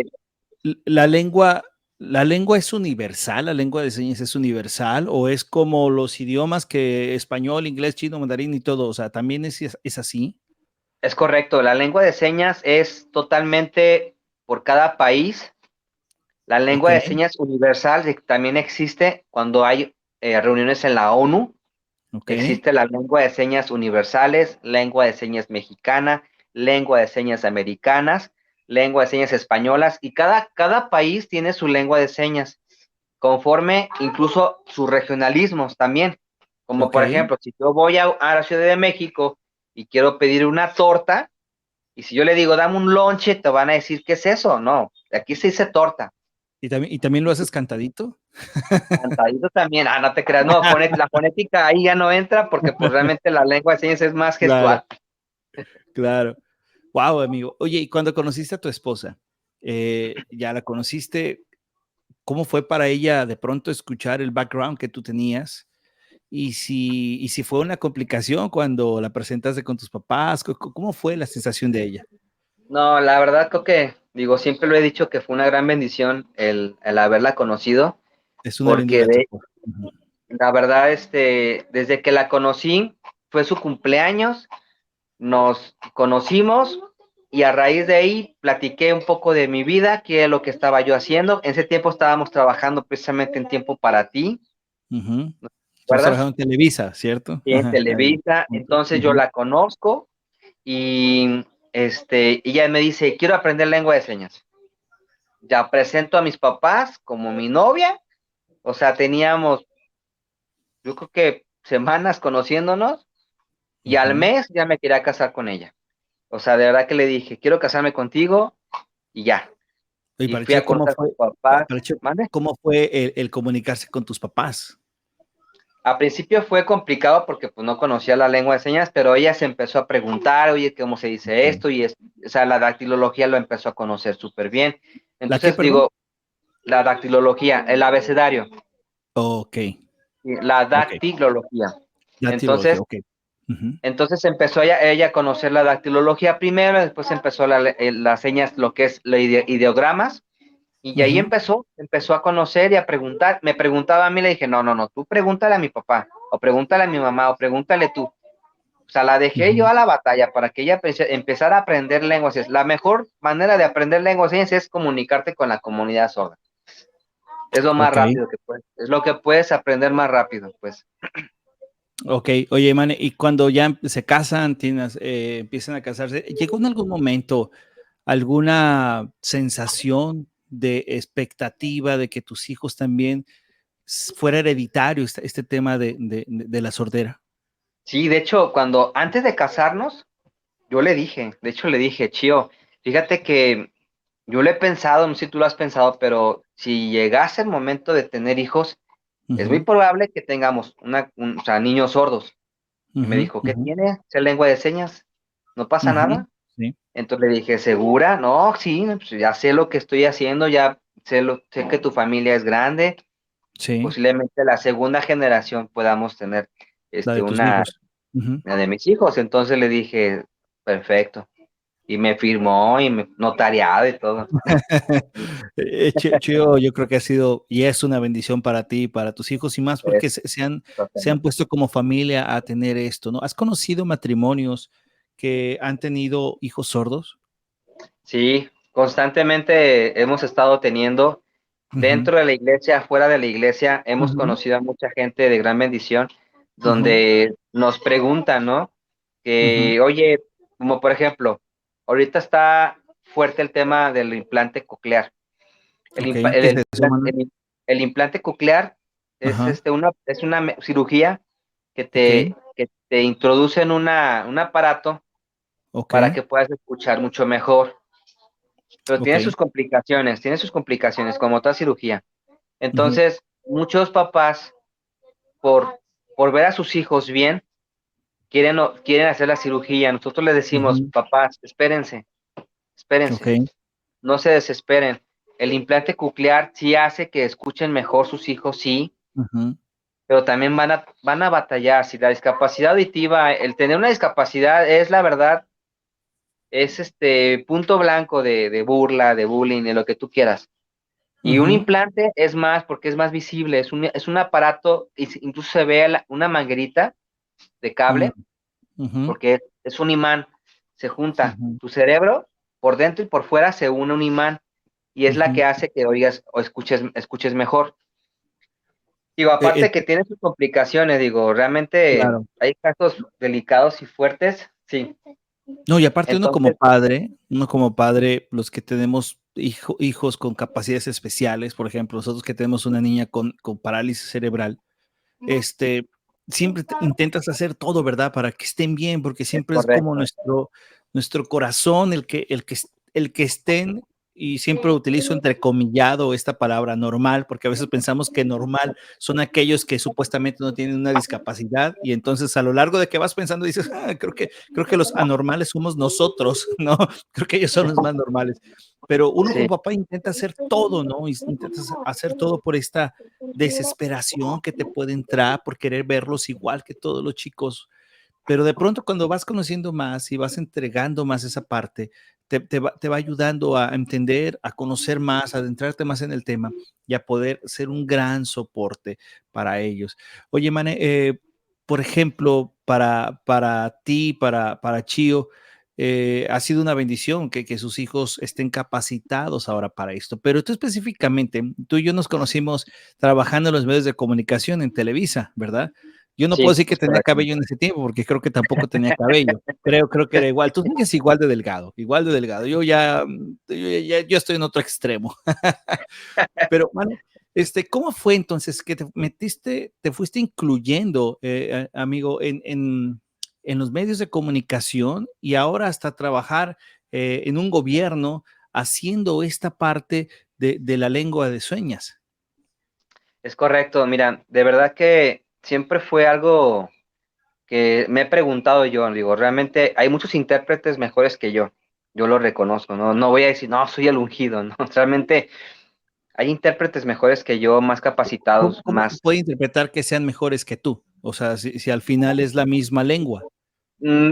B: la lengua es universal, la lengua de señas es universal, o es como los idiomas que español, inglés, chino, mandarín y todo, o sea, también es así.
A: es correcto. La lengua de señas es totalmente por cada país. La
B: Ok,
A: lengua de señas universal también existe cuando hay reuniones en la ONU.
B: ok.
A: Existe la lengua de señas universales, lengua de señas mexicana, lengua de señas americanas, lengua de señas españolas, y cada país tiene su lengua de señas, conforme incluso sus regionalismos también. Como
B: Ok.
A: por ejemplo, si yo voy a la Ciudad de México y quiero pedir una torta, y si yo le digo, dame un lonche, te van a decir, ¿qué es eso? No, aquí se dice torta.
B: Y también lo haces cantadito?
A: Cantadito también, no te creas, no, la fonética ahí ya no entra porque pues realmente la lengua de señas es más
B: Claro,
A: gestual.
B: claro. Wow, amigo. Oye, y cuando conociste a tu esposa, ya la conociste, ¿cómo fue para ella de pronto escuchar el background que tú tenías? Y si fue una complicación cuando la presentaste con tus papás, ¿cómo fue la sensación de ella?
A: No, la verdad creo que, digo, siempre lo he dicho que fue una gran bendición el haberla conocido,
B: Es una
A: porque
B: bendita tu esposa. Ujú.
A: la verdad, desde que la conocí, fue su cumpleaños, nos conocimos y a raíz de ahí platiqué un poco de mi vida, qué es lo que estaba yo haciendo. En ese tiempo estábamos trabajando precisamente en Tiempo para Ti,
B: Ujú. Estás
A: ¿recuerdas?
B: trabajando en Televisa, ¿cierto?
A: Sí, en
B: Ajá, ahí.
A: Televisa, entonces yo
B: Ujú.
A: la conozco y ella me dice, quiero aprender lengua de señas. Ya presento a mis papás como mi novia, o sea, teníamos, yo creo que semanas conociéndonos y al
B: Ujú.
A: mes ya me quería casar con ella. O sea, de verdad que le dije, quiero casarme contigo y ya.
B: Y
A: Y
B: para
A: fui a
B: Che,
A: conocer a sus papás, ¿mande?
B: ¿cómo fue el comunicarse con tus papás?
A: A principio fue complicado porque pues no conocía la lengua de señas, pero ella se empezó a preguntar, oye, ¿cómo se dice
B: Ok.
A: esto? O sea, la dactilología lo empezó a conocer súper bien.
B: ¿La qué,
A: Entonces
B: perdón?
A: digo, la dactilología, el abecedario,
B: Ok,
A: la
B: ok.
A: dactilología.
B: La teología,
A: Entonces,
B: ok. Ujú.
A: Entonces empezó ella a conocer la dactilología primero, después empezó las señas, lo que es los ideogramas, y ahí
B: Ujú.
A: empezó a conocer y a preguntar. Me preguntaba a mí, le dije, no, no, no, tú pregúntale a mi papá, o pregúntale a mi mamá, o pregúntale tú. O sea, la dejé yo
B: Ujú.
A: a la batalla para que ella empezara a aprender lenguas. La mejor manera de aprender lenguas es comunicarte con la comunidad sorda. Es lo más
B: Ok,
A: rápido que puedes, es lo que puedes aprender más rápido, pues.
B: ok. Oye, Mane, y cuando ya se casan, empiezan a casarse, ¿llegó en algún momento alguna sensación de expectativa de que tus hijos también fuera hereditario este tema de la sordera.
A: Sí, de hecho, cuando antes de casarnos, yo le dije, de hecho le dije, Chío, fíjate que yo lo he pensado, no sé si tú lo has pensado, pero si llegase el momento de tener hijos, es muy
B: Ujú,
A: probable que tengamos o sea, niños sordos. Y me
B: ujú,
A: dijo, ¿qué
B: ujú,
A: tiene? ¿Ser lengua de señas? ¿No pasa
B: ujú,
A: nada?
B: sí,
A: Entonces le dije, ¿segura? No, sí, pues ya sé lo que estoy haciendo, ya sé que tu familia es grande,
B: sí,
A: posiblemente la segunda generación podamos tener
B: la de tus
A: una
B: hijos. Ujú.
A: de mis hijos. Entonces le dije, perfecto. Y me firmó y me notariado y todo.
B: Chío, yo creo que ha sido y es una bendición para ti y para tus hijos, y más porque
A: Es
B: se han
A: totalmente.
B: puesto como familia a tener esto, ¿no? ¿Has conocido matrimonios que han tenido hijos sordos?
A: Sí, constantemente hemos estado teniendo
B: Ujú,
A: dentro de la iglesia, fuera de la iglesia, hemos
B: ujú,
A: conocido a mucha gente de gran bendición,
B: ujú,
A: donde nos preguntan, ¿no?
B: ujú.
A: Que, oye, como por ejemplo, ahorita está fuerte el tema del implante coclear. El,
B: Ok,
A: impa-
B: ¿qué es
A: el,
B: eso,
A: implan-
B: Manuel?
A: el implante coclear es,
B: Ajá,
A: cirugía
B: ok,
A: que te introduce en un aparato
B: ok,
A: para que puedas escuchar mucho mejor. Pero
B: ok.
A: tiene sus complicaciones, como toda cirugía.
B: Ujú,
A: Entonces, muchos papás, por, por ver a sus hijos bien, quieren hacer la cirugía. Nosotros les decimos,
B: ujú,
A: papás, espérense,
B: ok,
A: espérense, no se desesperen. El implante coclear sí hace que escuchen mejor sus hijos, sí,
B: ujú,
A: pero también van a batallar. Si la discapacidad auditiva, el tener una discapacidad es la verdad, es punto blanco de burla, de bullying, de lo que tú quieras. Y un
B: ujú,
A: implante es más porque es más visible, es un aparato, incluso se ve una manguerita de
B: mm,
A: cable,
B: ujú,
A: porque es un imán, se junta
B: ujú,
A: tu cerebro por dentro y por fuera se une un imán y es la
B: ujú.
A: que hace que oigas o escuches mejor. Digo,
B: Eh,
A: aparte
B: eh,
A: que tiene sus complicaciones, digo, realmente
B: claro.
A: hay casos delicados y fuertes, sí.
B: No, y aparte
A: Entonces,
B: uno como padre, los que tenemos hijos con capacidades especiales, por ejemplo, nosotros que tenemos una niña con parálisis cerebral, este, siempre intentas hacer todo, ¿verdad? Para que estén bien, porque
A: es
B: siempre es como
A: correcto,
B: nuestro corazón el que estén, y siempre utilizo entrecomillado esta palabra normal, porque a veces pensamos que normal son aquellos que supuestamente no tienen una discapacidad, y entonces a lo largo de que vas pensando dices, creo que los anormales somos nosotros, ¿no? Creo que ellos son los más normales. Pero uno como
A: sí,
B: papá intenta hacer todo, ¿no? Intentas hacer todo por esta desesperación que te puede entrar por querer verlos igual que todos los chicos, pero de pronto cuando vas conociendo más y vas entregando más esa parte, te va ayudando a entender, a conocer más, a adentrarte más en el tema y a poder ser un gran soporte para ellos. Oye, Mane, por ejemplo, para ti, para Chío, ha sido una bendición que sus hijos estén capacitados ahora para esto, pero tú específicamente, tú y yo nos conocimos trabajando en los medios de comunicación en Televisa, ¿verdad? Yo no puedo
A: sí,
B: decir que
A: es
B: tenía
A: correcto.
B: cabello en ese tiempo, porque creo que tampoco tenía cabello. Creo que era igual. Tú sigues igual de delgado, igual de delgado. Yo estoy en otro extremo. Pero, mano, ¿cómo fue entonces que te fuiste incluyendo, amigo, en los medios de comunicación y ahora hasta trabajar en un gobierno haciendo esta parte de la lengua de señas?
A: Es correcto, mira, de verdad que siempre fue algo que me he preguntado yo, digo, realmente hay muchos intérpretes mejores que yo lo reconozco, no voy a decir, no, soy el ungido, no, realmente hay intérpretes mejores que yo, más
B: ¿Cómo,
A: capacitados,
B: cómo se
A: más,
B: puede interpretar que sean mejores que tú? O sea, si al final es la misma lengua.
A: mm,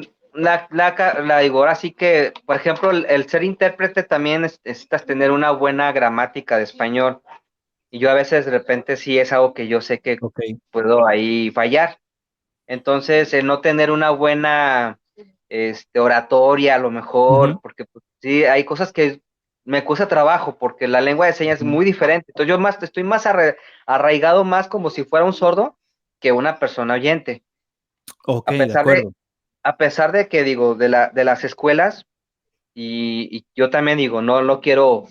A: digo, ahora sí que, por ejemplo, el ser intérprete también necesitas tener una buena gramática de español, y yo a veces de repente sí es algo que yo sé que
B: Ok.
A: puedo ahí fallar. Entonces, el no tener una buena oratoria, a lo mejor,
B: Ujú,
A: porque pues, sí, hay cosas que me cuesta trabajo, porque la lengua de señas es
B: ujú.
A: muy diferente. Entonces, estoy más arraigado más como si fuera un sordo que una persona oyente.
B: Ok,
A: A
B: de
A: pesar de,
B: acuerdo.
A: a pesar de que digo, de las escuelas, y yo también digo, no quiero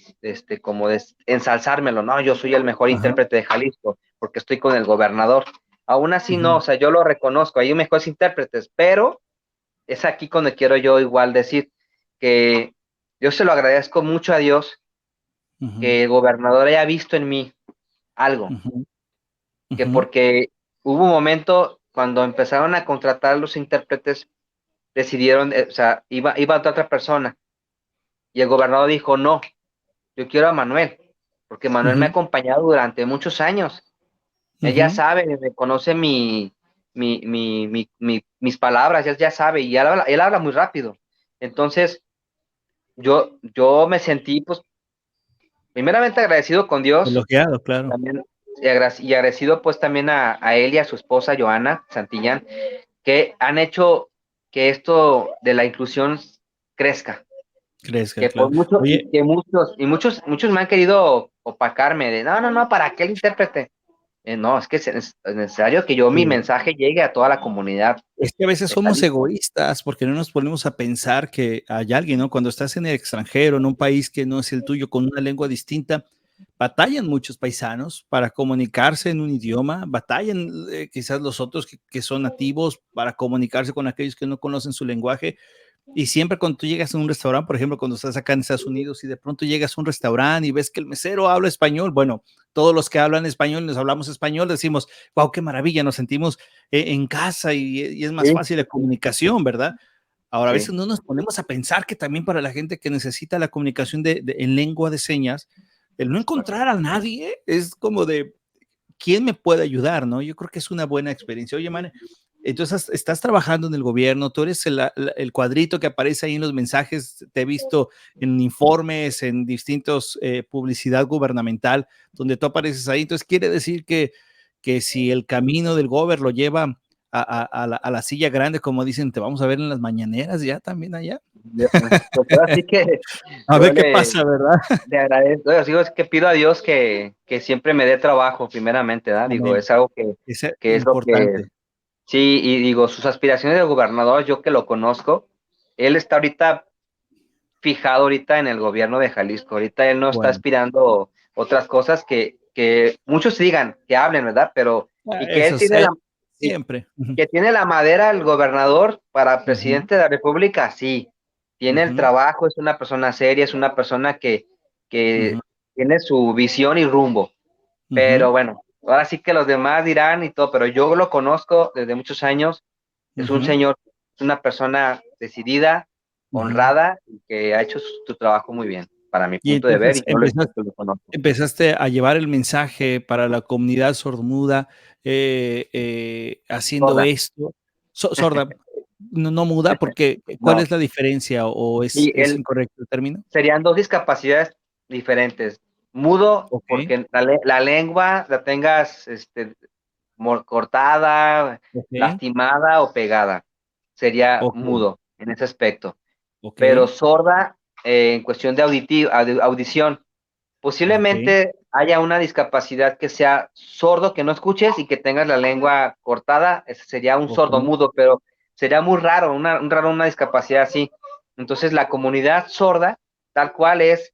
A: como ensalzármelo, no, yo soy el mejor
B: Ajá.
A: intérprete de Jalisco porque estoy con el gobernador. Aún así no, o
B: Ujú,
A: sea, yo lo reconozco, hay mejores intérpretes, pero es aquí cuando quiero yo igual decir que yo se lo agradezco mucho a Dios
B: ujú,
A: que el gobernador haya visto en mí algo,
B: ujú,
A: que
B: ujú,
A: porque hubo un momento cuando empezaron a contratar los intérpretes, decidieron, o sea, iba otra persona, y el gobernador dijo, no, yo quiero a Manuel, porque Manuel me ha
B: ujú,
A: acompañado durante muchos años. Él ya
B: ujú.
A: sabe, me conoce mis palabras, él ya sabe, y él habla muy rápido. Entonces, yo me sentí, pues, primeramente agradecido con Dios,
B: Elogiado, claro.
A: también, y agradecido, pues, también a él y a su esposa, Joana Santillán, que han hecho que esto de la inclusión crezca.
B: Crezca,
A: Que por
B: claro.
A: mucho, y
B: Oye,
A: que muchos me han querido opacarme de, no, ¿para qué el intérprete? No, es que es necesario que yo mi
B: sí.
A: mensaje llegue a toda la comunidad
B: Es que a veces
A: de
B: somos
A: Jalisco.
B: egoístas porque no nos ponemos a pensar que hay alguien, ¿no? Cuando estás en el extranjero, en un país que no es el tuyo, con una lengua distinta, batallan muchos paisanos para comunicarse en un idioma, batallan quizás los otros que son nativos para comunicarse con aquellos que no conocen su lenguaje. Y siempre cuando tú llegas a un restaurante, por ejemplo, cuando estás acá en Estados Unidos y de pronto llegas a un restaurante y ves que el mesero habla español, bueno, todos los que hablan español, nos hablamos español, decimos, wow, qué maravilla, nos sentimos en casa y es más
A: Sí,
B: fácil la comunicación, ¿verdad? Ahora, a veces
A: sí,
B: no nos ponemos a pensar que también para la gente que necesita la comunicación en lengua de señas, el no encontrar a nadie es como de, ¿quién me puede ayudar? ¿No? Yo creo que es una buena experiencia. Oye, man, entonces estás trabajando en el gobierno, tú eres el cuadrito que aparece ahí en los mensajes, te he visto en informes, en distintos publicidad gubernamental, donde tú apareces ahí. Entonces quiere decir que si el camino del gobierno lo lleva a la silla grande, como dicen, te vamos a ver en las mañaneras ya también allá.
A: pues ahora sí que
B: A
A: yo
B: ver qué pasa, ¿verdad?
A: le agradezco, digo, es que pido a Dios que siempre me dé trabajo, primeramente, ¿verdad? Digo,
B: Amén.
A: es algo
B: Es
A: que es lo que,
B: importante.
A: sí, y digo, sus aspiraciones de gobernador, yo que lo conozco, él está ahorita fijado ahorita en el gobierno de Jalisco. Ahorita él no está
B: Bueno,
A: aspirando otras cosas que muchos digan, que hablen, ¿verdad? Pero, y que él
B: eso
A: tiene
B: sé,
A: y
B: siempre. Ujú,
A: que tiene la madera el gobernador para
B: ujú,
A: presidente de la República, sí. Tiene el
B: ujú,
A: trabajo, es una persona seria, es una persona que
B: ujú.
A: tiene su visión y rumbo.
B: Ujú,
A: Pero bueno, ahora sí que los demás dirán y todo, pero yo lo conozco desde muchos años. Es un
B: ujú,
A: señor, es una persona decidida,
B: ujú.
A: honrada y que ha hecho su trabajo muy bien, para mi
B: Y
A: punto de ver,
B: entonces
A: y yo lo conozco.
B: empezaste a llevar el mensaje para la comunidad sordomuda, haciendo
A: Sorda.
B: esto. Sorda, no, no muda, porque ¿cuál
A: No,
B: es la diferencia o
A: y
B: es
A: él
B: incorrecto el término?
A: serían dos discapacidades diferentes. Mudo,
B: Okey,
A: porque la lengua la tengas cortada,
B: okey,
A: lastimada o pegada. Sería
B: okey,
A: mudo en ese aspecto. Pero
B: okey,
A: sorda en cuestión de audición.
B: okey,
A: Posiblemente haya una discapacidad que sea sordo, que no escuches y que tengas la lengua cortada, ese sería un sordo
B: okey,
A: mudo, pero sería muy raro, una discapacidad así. Entonces la comunidad sorda, tal cual es,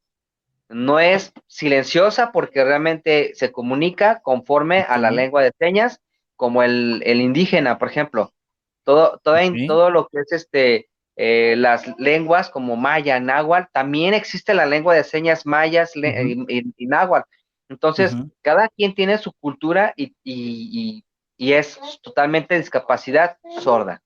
A: no es silenciosa porque realmente se comunica conforme a la
B: okey,
A: lengua de señas, como el indígena, por ejemplo.
B: okey,
A: Todo lo que es las lenguas como maya, náhuatl, también existe la lengua de señas mayas
B: ujú,
A: y náhuatl. Entonces,
B: ujú.
A: cada quien tiene su cultura y es totalmente discapacidad sorda.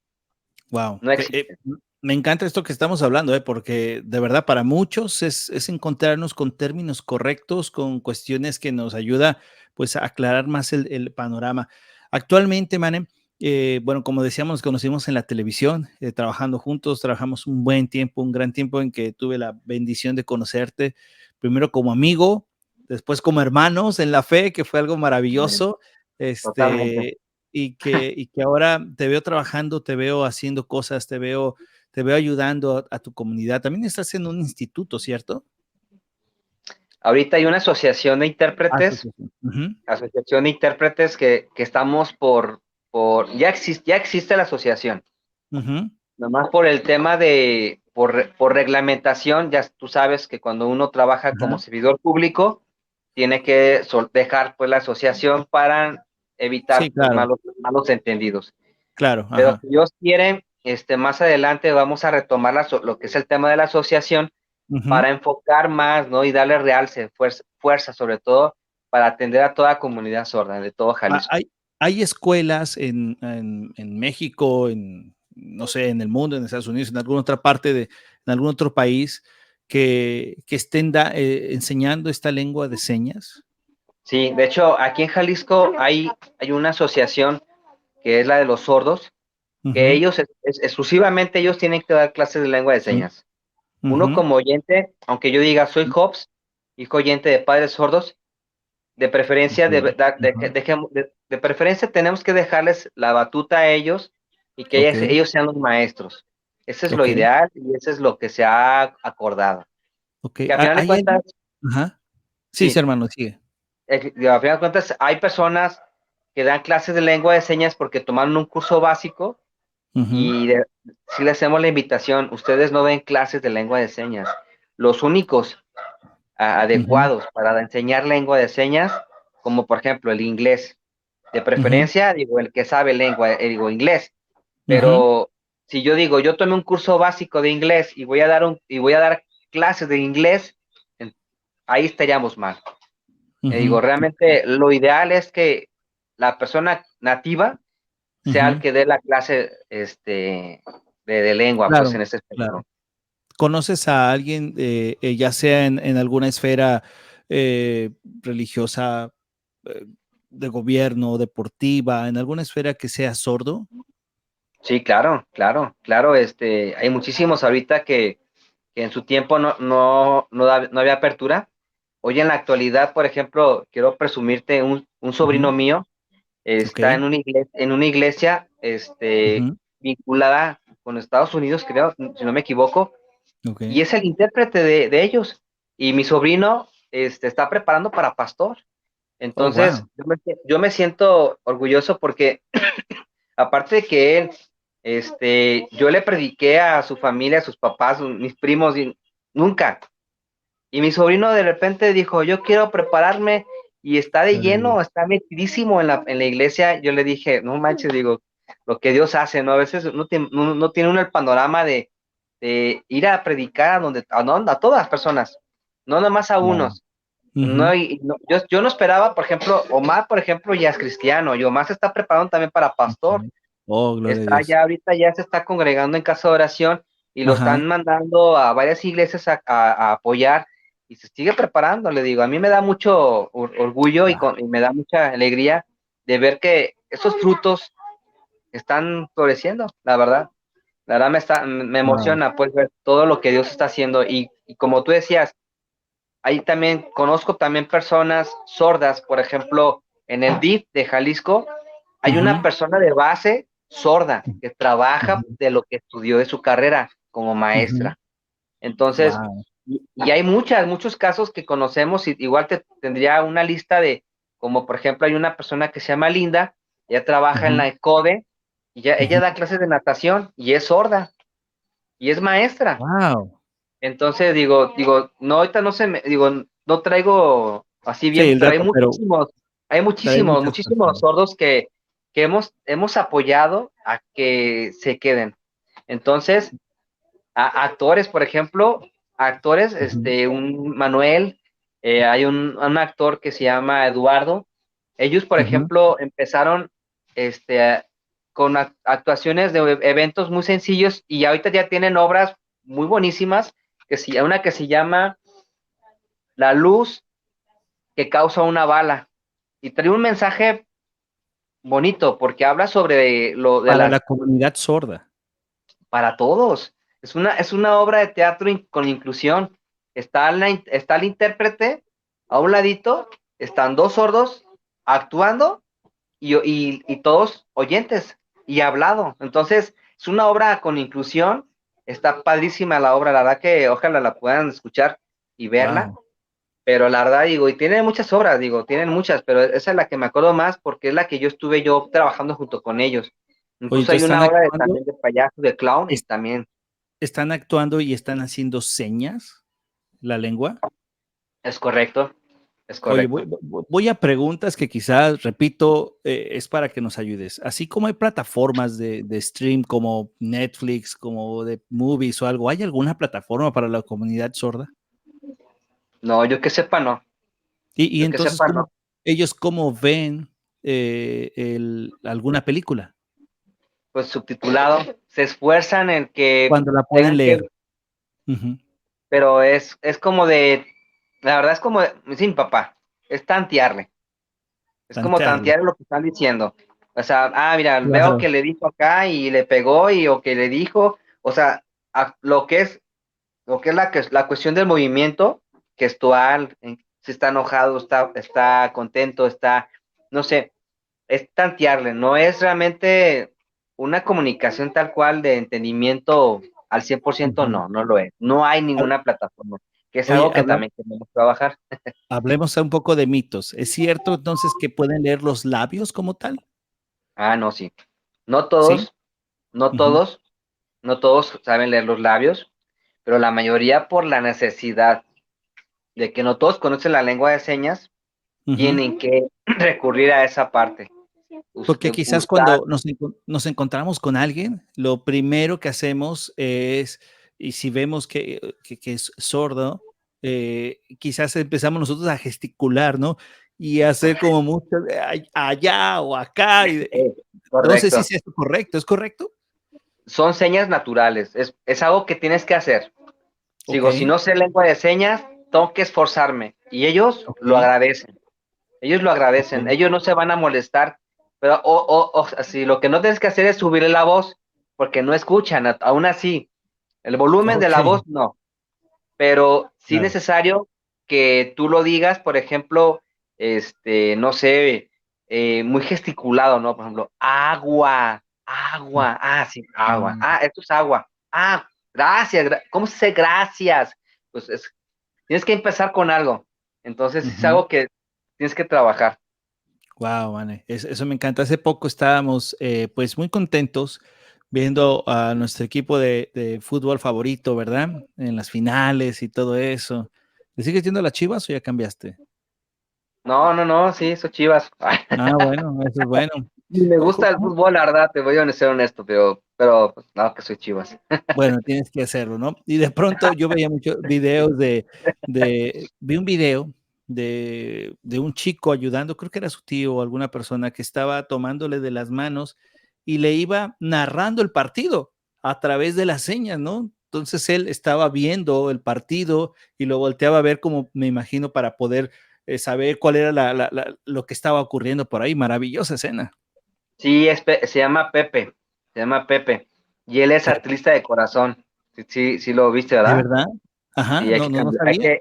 B: Wow,
A: No existe.
B: me encanta esto que estamos hablando, porque de verdad para muchos es encontrarnos con términos correctos, con cuestiones que nos ayuda pues a aclarar más el panorama. Actualmente, Manem, bueno, como decíamos, nos conocimos en la televisión, trabajando juntos, trabajamos un buen tiempo, un gran tiempo en que tuve la bendición de conocerte, primero como amigo, después como hermanos en la fe, que fue algo maravilloso.
A: Totalmente.
B: Este, y que ahora te veo trabajando, te veo haciendo cosas, te veo ayudando a tu comunidad. También estás en un instituto, ¿cierto?
A: Ahorita hay una
B: Asociación. Ujú,
A: asociación de intérpretes que estamos ya existe la asociación.
B: ujú,
A: Nomás por el tema por reglamentación, ya tú sabes que cuando uno trabaja como
B: Ajá.
A: servidor público, tiene que dejar pues la asociación para
B: Sí,
A: evitar pues
B: claro,
A: malos entendidos.
B: claro,
A: Pero
B: ajá.
A: si Dios quiere, más adelante vamos a retomar lo que es el tema de la asociación
B: Ujú.
A: para enfocar más, ¿no? Y darle realce, fuerza, sobre todo para atender a toda comunidad sorda de todo
B: Ah,
A: Jalisco.
B: hay escuelas en México, en, no sé, en el mundo, en Estados Unidos, en alguna otra parte en algún otro país que estén enseñando esta lengua de señas.
A: Sí, de hecho, aquí en Jalisco hay una asociación que es la de los sordos, que
B: Ujú.
A: ellos exclusivamente ellos tienen que dar clases de lengua de
B: Sí.
A: señas. Uno
B: Ujú.
A: como oyente, aunque yo diga soy Hobbs, hijo oyente de padres sordos, de preferencia
B: Okey. Ajá.
A: de preferencia tenemos que dejarles la batuta a ellos y que
B: Okey,
A: ellos sean los maestros. Ese es lo
B: okey,
A: ideal y eso es lo que se ha acordado.
B: okey.
A: Que a final de
B: ¿Hay alguien?
A: cuentas,
B: Ajá. Sí, sí,
A: sí,
B: hermano, sigue.
A: a final de cuentas hay personas que dan clases de lengua de señas porque tomaron un curso básico
B: Ujú,
A: y si le hacemos la invitación, ustedes no den clases de lengua de señas. Los únicos
B: ujú,
A: adecuados para enseñar lengua de señas, como por ejemplo el inglés. De
B: ujú,
A: preferencia, digo, el que sabe lengua, digo, inglés.
B: ujú,
A: Pero si yo digo, yo tomé un curso básico de inglés y voy a dar clases de inglés, ahí estaríamos mal. Digo,
B: ujú.
A: realmente lo ideal es que la persona nativa sea el
B: Ujú.
A: que dé la clase de lengua, pues
B: Claro,
A: en ese
B: claro.
A: aspecto.
B: ¿Conoces a alguien, ya sea en alguna esfera, religiosa, eh, de gobierno, deportiva, en alguna esfera que sea sordo?
A: Sí, claro, claro, claro. Hay muchísimos ahorita que en su tiempo no había apertura. Hoy en la actualidad, por ejemplo, quiero presumirte un sobrino
B: Ujú.
A: mío, está
B: Okey.
A: en una iglesia,
B: Ujú.
A: vinculada con Estados Unidos, creo, si no me equivoco, y
B: Okey.
A: es el intérprete de ellos. Y mi sobrino, está preparando para pastor.
B: Oh,
A: Entonces,
B: guau.
A: yo me siento orgulloso porque aparte de que él, yo le prediqué a su familia, a sus papás, mis primos, y nunca. Y mi sobrino de repente dijo, yo quiero prepararme y está de
B: Órale.
A: lleno, está metidísimo en la iglesia. Yo le dije, no manches, digo, lo que Dios hace, ¿no? A veces no tiene uno el panorama de ir a predicar a todas las personas, no nada más a
B: Guau.
A: unos.
B: Ujú.
A: No, yo no esperaba, por ejemplo, Omar, por ejemplo, ya es cristiano, y Omar se está preparando también para pastor.
B: Okey. Oh, gloria a
A: Está
B: Dios.
A: ya ahorita ya se está congregando en casa de oración y lo
B: Ajá.
A: están mandando a varias iglesias a apoyar y se sigue preparando, le digo, a mí me da mucho orgullo
B: Guau.
A: y me da mucha alegría de ver que esos frutos están floreciendo, la verdad. La verdad me
B: Guau.
A: emociona pues ver todo lo que Dios está haciendo y como tú decías, ahí también conozco también personas sordas, por ejemplo, en el DIF de Jalisco hay una
B: Ujú,
A: persona de base sorda que trabaja
B: ujú,
A: de lo que estudió de su carrera como
B: ujú.
A: maestra. Entonces,
B: Guau.
A: y hay muchos casos que conocemos, y igual te tendría una lista de, como por ejemplo, hay una persona que se llama Linda, ella trabaja en
B: Ujú,
A: la ECODE, y ella
B: ujú.
A: da clases de natación y es sorda y es maestra.
B: Guau.
A: Entonces no, ahorita no se me, digo, no traigo así
B: Sí,
A: bien,
B: el
A: pero
B: dato, pero pero hay muchas
A: muchísimos
B: personas.
A: sordos que hemos apoyado a que se queden. Entonces, actores, por ejemplo, actores,
B: Ujú,
A: un Manuel, hay un actor que se llama Eduardo. Ellos, por
B: ujú,
A: ejemplo, empezaron este, con actuaciones de eventos muy sencillos y ahorita ya tienen obras muy buenísimas, una que se llama La luz que causa una bala. Y trae un mensaje bonito porque habla sobre lo de
B: para la
A: las
B: comunidad sorda.
A: para todos. Es una obra de teatro con inclusión. Está el intérprete a un ladito, están dos sordos actuando y todos oyentes y hablado. Entonces, es una obra con inclusión. Está padrísima la obra, la verdad que ojalá la puedan escuchar y verla.
B: Guau.
A: Pero la verdad, digo, y tienen muchas obras, digo, tienen muchas, pero esa es la que me acuerdo más porque es la que yo estuve trabajando junto con ellos.
B: Oye,
A: Incluso hay
B: entonces están
A: una obra
B: actuando
A: también de payaso, de clown, y
B: es
A: también.
B: están actuando y están haciendo señas, la lengua.
A: Es correcto, es
B: Oye,
A: correcto.
B: voy a preguntas que quizás, repito, es para que nos ayudes. Así como hay plataformas de stream como Netflix, como de movies o algo, ¿hay alguna plataforma para la comunidad sorda?
A: No, yo que sepa, no.
B: Y
A: Yo que
B: entonces,
A: sepa, no.
B: ellos cómo ven alguna película?
A: Pues subtitulado, se esfuerzan en que
B: Cuando la pueden
A: tengan
B: leer.
A: que,
B: Ujú.
A: pero es como de, la verdad es como, sin papá, es tantearle. Es como
B: Tantearle.
A: tantear lo que están diciendo. O sea, mira, veo
B: Claro.
A: que le dijo acá y le pegó o que le dijo, o sea, lo que es la cuestión del movimiento gestual, si está enojado, está contento, no sé, es tantearle, no es realmente una comunicación tal cual de entendimiento al 100%,
B: Ujú.
A: no lo es. No hay
B: Ha-
A: ninguna plataforma, que es
B: Oye,
A: algo que también queremos trabajar.
B: hablemos un poco de mitos. ¿Es cierto entonces que pueden leer los labios como tal?
A: No, sí. No
B: Sí.
A: todos, no
B: Ujú,
A: todos, no todos saben leer los labios, pero la mayoría por la necesidad de que no todos conocen la lengua de señas,
B: ujú.
A: tienen que recurrir a esa parte.
B: Porque quizás
A: Usar,
B: cuando nos encontramos con alguien, lo primero que hacemos es, y si vemos que es sordo, quizás empezamos nosotros a gesticular, ¿no? Y hacer como mucho de allá o acá. No sé si
A: correcto.
B: es esto correcto, ¿es correcto?
A: Son señas naturales, es algo que tienes que hacer.
B: Ok,
A: Digo, si no sé lengua de señas, tengo que esforzarme. Y ellos
B: ok,
A: lo agradecen. Ellos lo agradecen.
B: ok,
A: Ellos no se van a molestar. Pero si lo que no tienes que hacer es subirle la voz, porque no escuchan, aún así. El volumen de
B: ok,
A: la voz, no. Pero sí es
B: claro.
A: necesario que tú lo digas, por ejemplo, no sé, muy gesticulado, ¿no? Por ejemplo, agua, agua, sí, agua,
B: Mm,
A: esto es agua, gracias, ¿cómo se dice gracias? Pues tienes que empezar con algo, entonces es
B: ujú.
A: algo que tienes que trabajar.
B: Wow, vale, eso me encanta. Hace poco estábamos pues muy contentos viendo a nuestro equipo de fútbol favorito, ¿verdad? En las finales y todo eso. ¿Le sigues viendo a las Chivas o ya cambiaste?
A: No, no, no, sí, soy Chivas.
B: Ah, bueno, eso es bueno.
A: Y me
B: Eh,
A: gusta el
B: ju-
A: fútbol, la verdad, te voy a ser honesto, pero pues, no, que soy Chivas.
B: Bueno, tienes que hacerlo, ¿no? Y de pronto yo veía muchos videos vi un video de un chico ayudando, creo que era su tío o alguna persona que estaba tomándole de las manos y le iba narrando el partido a través de las señas, ¿no? Entonces él estaba viendo el partido y lo volteaba a ver como me imagino para poder saber cuál era lo que estaba ocurriendo por ahí. Maravillosa escena.
A: Sí, se llama Pepe, se llama Pepe, y él es
B: Pepe,
A: artista de corazón. Sí, sí, sí lo viste,
B: ¿de
A: ¿verdad?
B: verdad? Ajá,
A: Sí, hay
B: no,
A: que
B: no, no
A: cambiar,
B: sabía.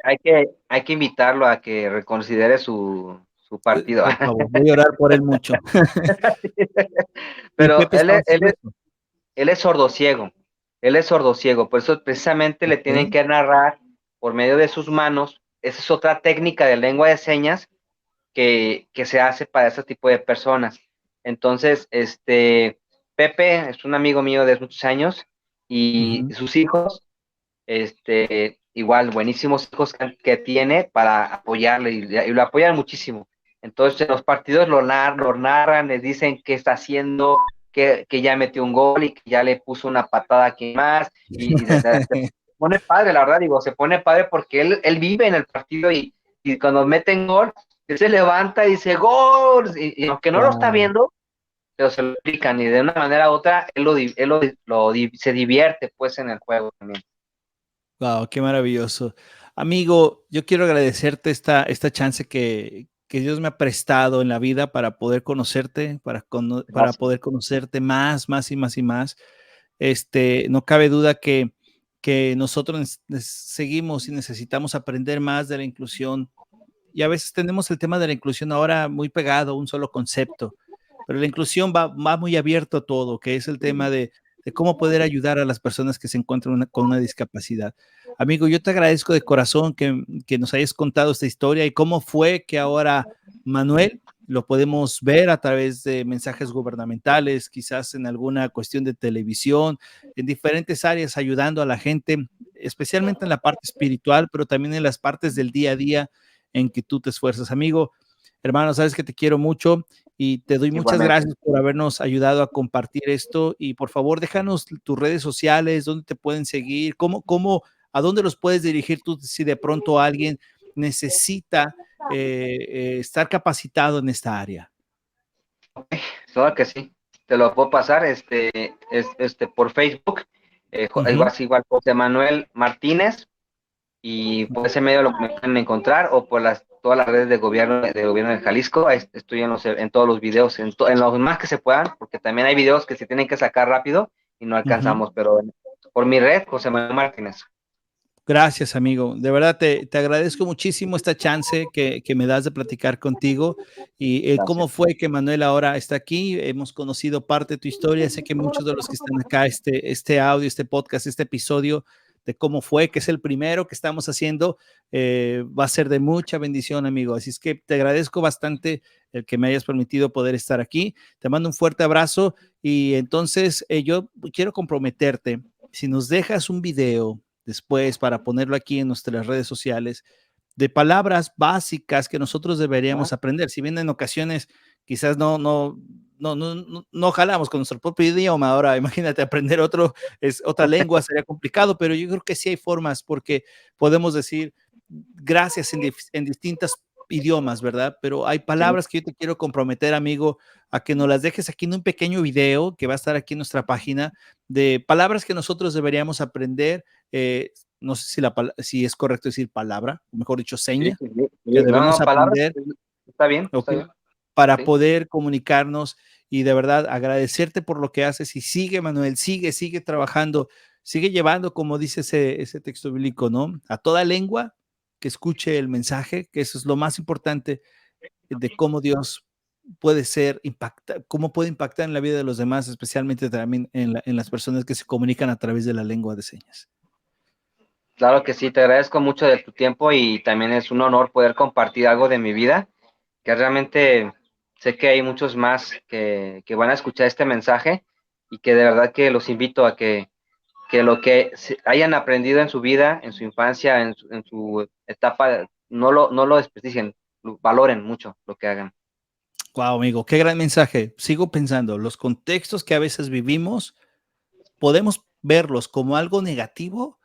A: hay que invitarlo a que reconsidere su partido.
B: Por favor, voy a orar por él mucho. Y
A: Pero
B: Pepe estaba haciendo esto.
A: él es sordociego, él es sordociego, por eso precisamente le tienen
B: Okey.
A: que narrar por medio de sus manos. Esa es otra técnica de lengua de señas que se hace para ese tipo de personas. Entonces, Pepe es un amigo mío de muchos años y
B: Ujú.
A: sus hijos, igual, buenísimos hijos que tiene para apoyarle y lo apoyan muchísimo. Entonces, en los partidos lo narran, les dicen qué está haciendo, que ya metió un gol y que ya le puso una patada aquí más. Se pone padre, la verdad, digo, se pone padre porque él vive en el partido y cuando meten gol, él se levanta y dice gol. Y aunque no lo está
B: Guau,
A: viendo, pero se lo explican y de una manera u otra, se divierte pues en el juego también.
B: guau, qué maravilloso. Amigo, yo quiero agradecerte esta chance que Dios me ha prestado en la vida para poder conocerte, para
A: Gracias.
B: poder conocerte más y más y más. No cabe duda que nosotros seguimos y necesitamos aprender más de la inclusión. Y a veces tenemos el tema de la inclusión ahora muy pegado a un solo concepto, pero la inclusión va muy abierto a todo, que es el tema de cómo poder ayudar a las personas que se encuentran con una discapacidad. Amigo, yo te agradezco de corazón que nos hayas contado esta historia y cómo fue que ahora Manuel lo podemos ver a través de mensajes gubernamentales, quizás en alguna cuestión de televisión, en diferentes áreas ayudando a la gente, especialmente en la parte espiritual, pero también en las partes del día a día en que tú te esfuerzas, amigo. Hermano, sabes que te quiero mucho y te doy muchas
A: Igualmente.
B: gracias por habernos ayudado a compartir esto y por favor déjanos tus redes sociales, dónde te pueden seguir, a dónde los puedes dirigir tú si de pronto alguien necesita estar capacitado en esta área.
A: Claro que sí, te lo puedo pasar, por Facebook,
B: Ujú.
A: igual José Manuel Martínez, y por ese medio lo me pueden encontrar, o por todas las redes de gobierno de Jalisco. Ahí estoy en todos los videos, en los más que se puedan, porque también hay videos que se tienen que sacar rápido y no
B: Ujú.
A: alcanzamos, pero por mi red, José Manuel Martínez.
B: Gracias, amigo. De verdad te agradezco muchísimo esta chance que me das de platicar contigo y cómo
A: Gracias.
B: fue que Manuel ahora está aquí. Hemos conocido parte de tu historia. Sé que muchos de los que están acá, este audio, este podcast, este episodio de cómo fue, que es el primero que estamos haciendo, va a ser de mucha bendición, amigo. Así es que te agradezco bastante el que me hayas permitido poder estar aquí. Te mando un fuerte abrazo y entonces yo quiero comprometerte. Si nos dejas un video después para ponerlo aquí en nuestras redes sociales, de palabras básicas que nosotros
A: Ajá.
B: deberíamos aprender. Si bien en ocasiones quizás no jalamos con nuestro propio idioma, ahora imagínate aprender otra lengua sería complicado, pero yo creo que sí hay formas porque podemos decir gracias en distintas idiomas, ¿verdad? Pero hay
A: Sí,
B: palabras que yo te quiero comprometer, amigo, a que nos las dejes aquí en un pequeño video que va a estar aquí en nuestra página de palabras que nosotros deberíamos aprender. No sé si es correcto decir palabra, o mejor dicho,
A: sí,
B: seña,
A: sí, sí,
B: que
A: sí. No,
B: debemos
A: no, palabras,
B: aprender,
A: está bien,
B: ¿ok?
A: está bien.
B: Para
A: Sí.
B: poder comunicarnos y de verdad agradecerte por lo que haces y sigue, Manuel, sigue trabajando, sigue llevando, como dice ese texto bíblico, ¿no? A toda lengua que escuche el mensaje, que eso es lo más importante de cómo Dios puede cómo puede impactar en la vida de los demás, especialmente también en las personas que se comunican a través de la lengua de señas.
A: Claro que sí, te agradezco mucho de tu tiempo y también es un honor poder compartir algo de mi vida, que realmente sé que hay muchos más que van a escuchar este mensaje, y que de verdad que los invito a que lo que hayan aprendido en su vida, en su infancia, en su etapa, no lo desperdicien, valoren mucho lo que hagan.
B: Wow, amigo, qué gran mensaje. Sigo pensando, los contextos que a veces vivimos, podemos verlos como algo negativo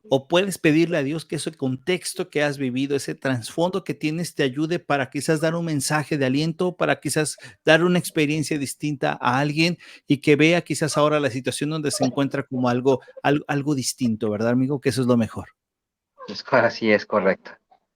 B: o puedes pedirle a Dios que ese contexto que has vivido, ese trasfondo que tienes, te ayude para quizás dar un mensaje de aliento, para quizás dar una experiencia distinta a alguien y que vea quizás ahora la situación donde se encuentra como algo distinto, ¿verdad, amigo? Que eso es lo mejor.
A: Así es correcto.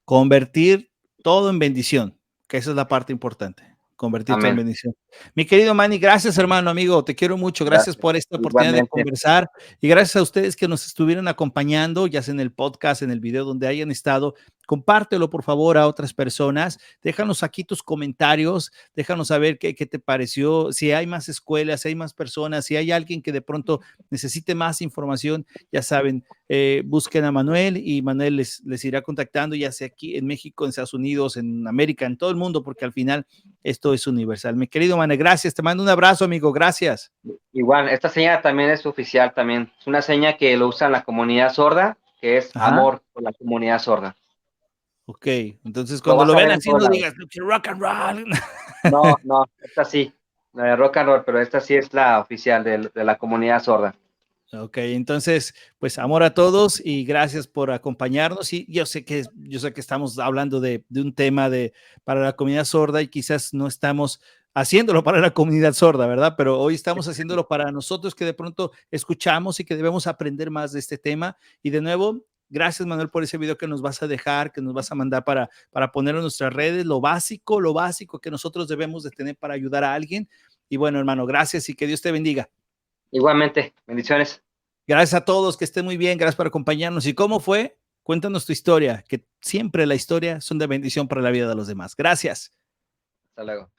B: Convertir todo en bendición, que esa es la parte importante, convertir todo en
A: Amén.
B: bendición. Mi querido Manny, gracias hermano, amigo, te quiero mucho, gracias
A: Gracias.
B: por esta oportunidad de
A: Igualmente.
B: conversar y gracias a ustedes que nos estuvieron acompañando, ya sea en el podcast, en el video donde hayan estado. Compártelo por favor a otras personas, déjanos aquí tus comentarios, déjanos saber qué te pareció, si hay más escuelas, si hay más personas, si hay alguien que de pronto necesite más información, ya saben, busquen a Manuel y Manuel les irá contactando, ya sea aquí en México, en Estados Unidos, en América, en todo el mundo, porque al final esto es universal. Mi querido Manuel, gracias, te mando un abrazo, amigo, gracias.
A: Igual, esta seña también es oficial también. Es una seña que lo usa la comunidad sorda, que es
B: Ajá,
A: amor por la comunidad sorda.
B: ok, entonces
A: Lo
B: cuando
A: vas
B: lo
A: a
B: vean
A: ver en
B: así,
A: todos
B: no
A: lados.
B: digas rock and roll.
A: No, no, esta sí, la de rock and roll, pero esta sí es la oficial de la comunidad sorda.
B: Ok, entonces, pues amor a todos y gracias por acompañarnos. Y yo sé que estamos hablando de un tema para la comunidad sorda y quizás no estamos haciéndolo para la comunidad sorda, ¿verdad? Pero hoy estamos haciéndolo para nosotros que de pronto escuchamos y que debemos aprender más de este tema. Y de nuevo, gracias Manuel por ese video que nos vas a dejar, que nos vas a mandar para poner en nuestras redes, lo básico que nosotros debemos de tener para ayudar a alguien. Y bueno, hermano, gracias y que Dios te bendiga.
A: Igualmente, bendiciones.
B: Gracias a todos, que estén muy bien, gracias por acompañarnos. ¿Y cómo fue? Cuéntanos tu historia, que siempre la historia son de bendición para la vida de los demás. Gracias.
A: Hasta luego.